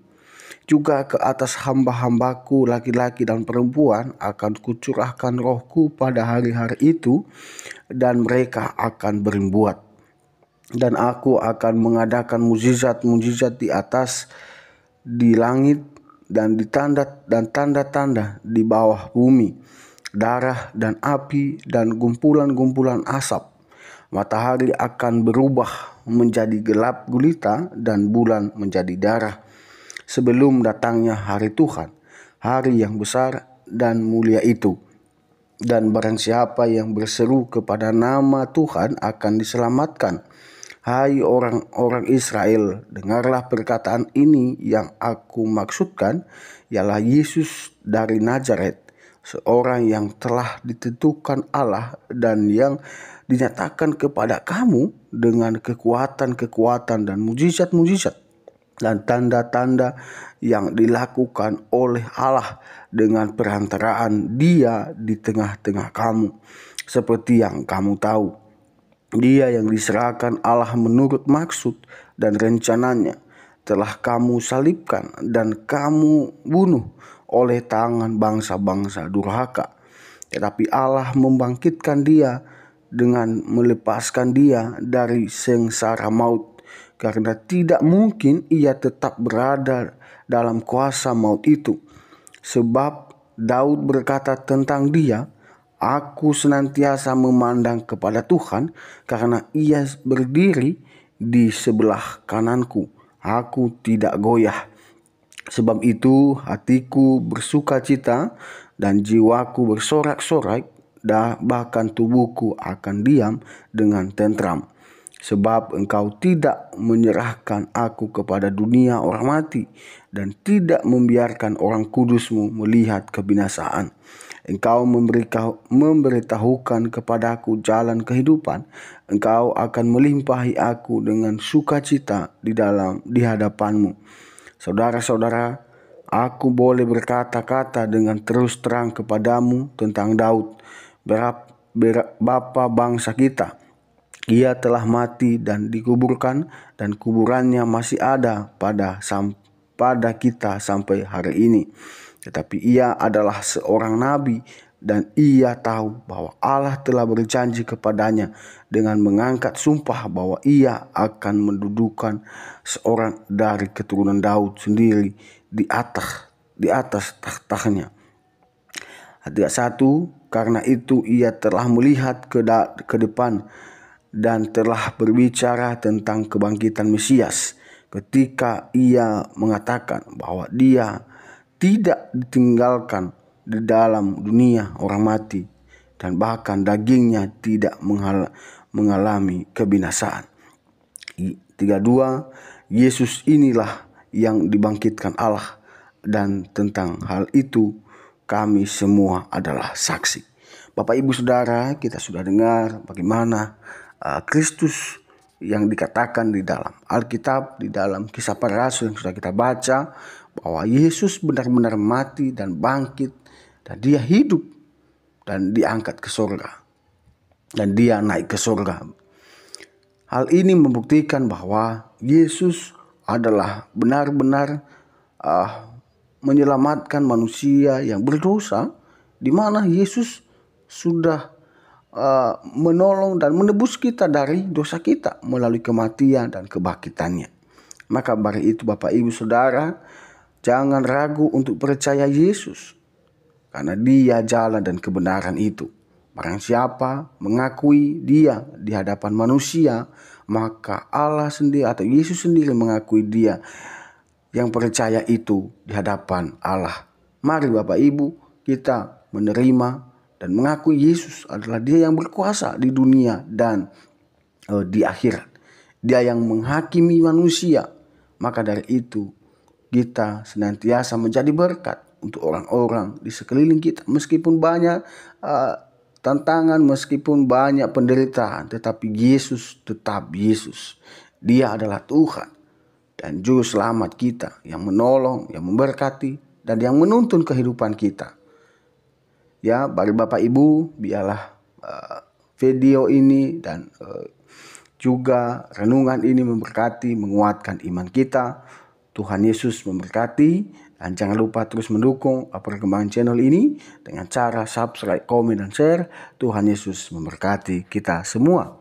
Juga ke atas hamba-hambaku laki-laki dan perempuan akan kucurahkan rohku pada hari-hari itu, dan mereka akan bernubuat. Dan aku akan mengadakan mujizat-mujizat di langit dan tanda-tanda di bawah bumi, darah dan api dan gumpulan-gumpulan asap. Matahari akan berubah menjadi gelap gulita dan bulan menjadi darah, sebelum datangnya hari Tuhan, hari yang besar dan mulia itu. Dan barang siapa yang berseru kepada nama Tuhan akan diselamatkan. Hai orang-orang Israel, dengarlah perkataan ini yang aku maksudkan, ialah Yesus dari Nazaret, seorang yang telah ditentukan Allah dan yang dinyatakan kepada kamu dengan kekuatan-kekuatan dan mujizat-mujizat dan tanda-tanda yang dilakukan oleh Allah dengan perantaraan Dia di tengah-tengah kamu. Seperti yang kamu tahu, Dia yang diserahkan Allah menurut maksud dan rencananya telah kamu salibkan dan kamu bunuh oleh tangan bangsa-bangsa durhaka. Tetapi Allah membangkitkan Dia dengan melepaskan Dia dari sengsara maut, karena tidak mungkin Ia tetap berada dalam kuasa maut itu. Sebab Daud berkata tentang Dia, aku senantiasa memandang kepada Tuhan, karena Ia berdiri di sebelah kananku. Aku tidak goyah. Sebab itu hatiku bersuka cita dan jiwaku bersorak-sorai, bahkan tubuhku akan diam dengan tentram. Sebab Engkau tidak menyerahkan aku kepada dunia orang mati, dan tidak membiarkan orang kudus-Mu melihat kebinasaan. Engkau memberitahukan kepadaku jalan kehidupan. Engkau akan melimpahi aku dengan sukacita di hadapan-Mu. Saudara-saudara, aku boleh berkata-kata dengan terus terang kepadamu tentang Daud, bapa bangsa kita. Ia telah mati dan dikuburkan, dan kuburannya masih ada pada kita sampai hari ini. Tetapi ia adalah seorang nabi, dan ia tahu bahwa Allah telah berjanji kepadanya dengan mengangkat sumpah bahwa ia akan mendudukan seorang dari keturunan Daud sendiri di atas tahtanya. Ayat 1, karena itu ia telah melihat ke depan dan telah berbicara tentang kebangkitan Mesias, ketika ia mengatakan bahwa Dia tidak ditinggalkan di dalam dunia orang mati, dan bahkan dagingnya tidak mengalami kebinasaan. 32, Yesus inilah yang dibangkitkan Allah, dan tentang hal itu kami semua adalah saksi. Bapak Ibu Saudara, kita sudah dengar bagaimana Kristus yang dikatakan di dalam Alkitab, di dalam Kisah Para Rasul yang sudah kita baca, bahwa Yesus benar-benar mati dan bangkit, dan Dia hidup dan diangkat ke surga, dan Dia naik ke surga. Hal ini membuktikan bahwa Yesus adalah benar-benar menyelamatkan manusia yang berdosa, di mana Yesus sudah menolong dan menebus kita dari dosa kita melalui kematian dan kebangkitannya. Maka dari itu Bapak Ibu Saudara, jangan ragu untuk percaya Yesus, karena Dia jalan dan kebenaran itu. Barang siapa mengakui Dia di hadapan manusia, maka Allah sendiri atau Yesus sendiri mengakui dia yang percaya itu di hadapan Allah. Mari Bapak Ibu, kita menerima dan mengakui Yesus adalah Dia yang berkuasa di dunia dan di akhirat. Dia yang menghakimi manusia. Maka dari itu kita senantiasa menjadi berkat untuk orang-orang di sekeliling kita. Meskipun banyak tantangan, meskipun banyak penderitaan, tetapi Yesus tetap Yesus. Dia adalah Tuhan dan Juru Selamat kita, yang menolong, yang memberkati, dan yang menuntun kehidupan kita. Ya, bagi Bapak Ibu, biarlah video ini dan juga renungan ini memberkati, menguatkan iman kita. Tuhan Yesus memberkati, dan jangan lupa terus mendukung perkembangan channel ini dengan cara subscribe, komen, dan share. Tuhan Yesus memberkati kita semua.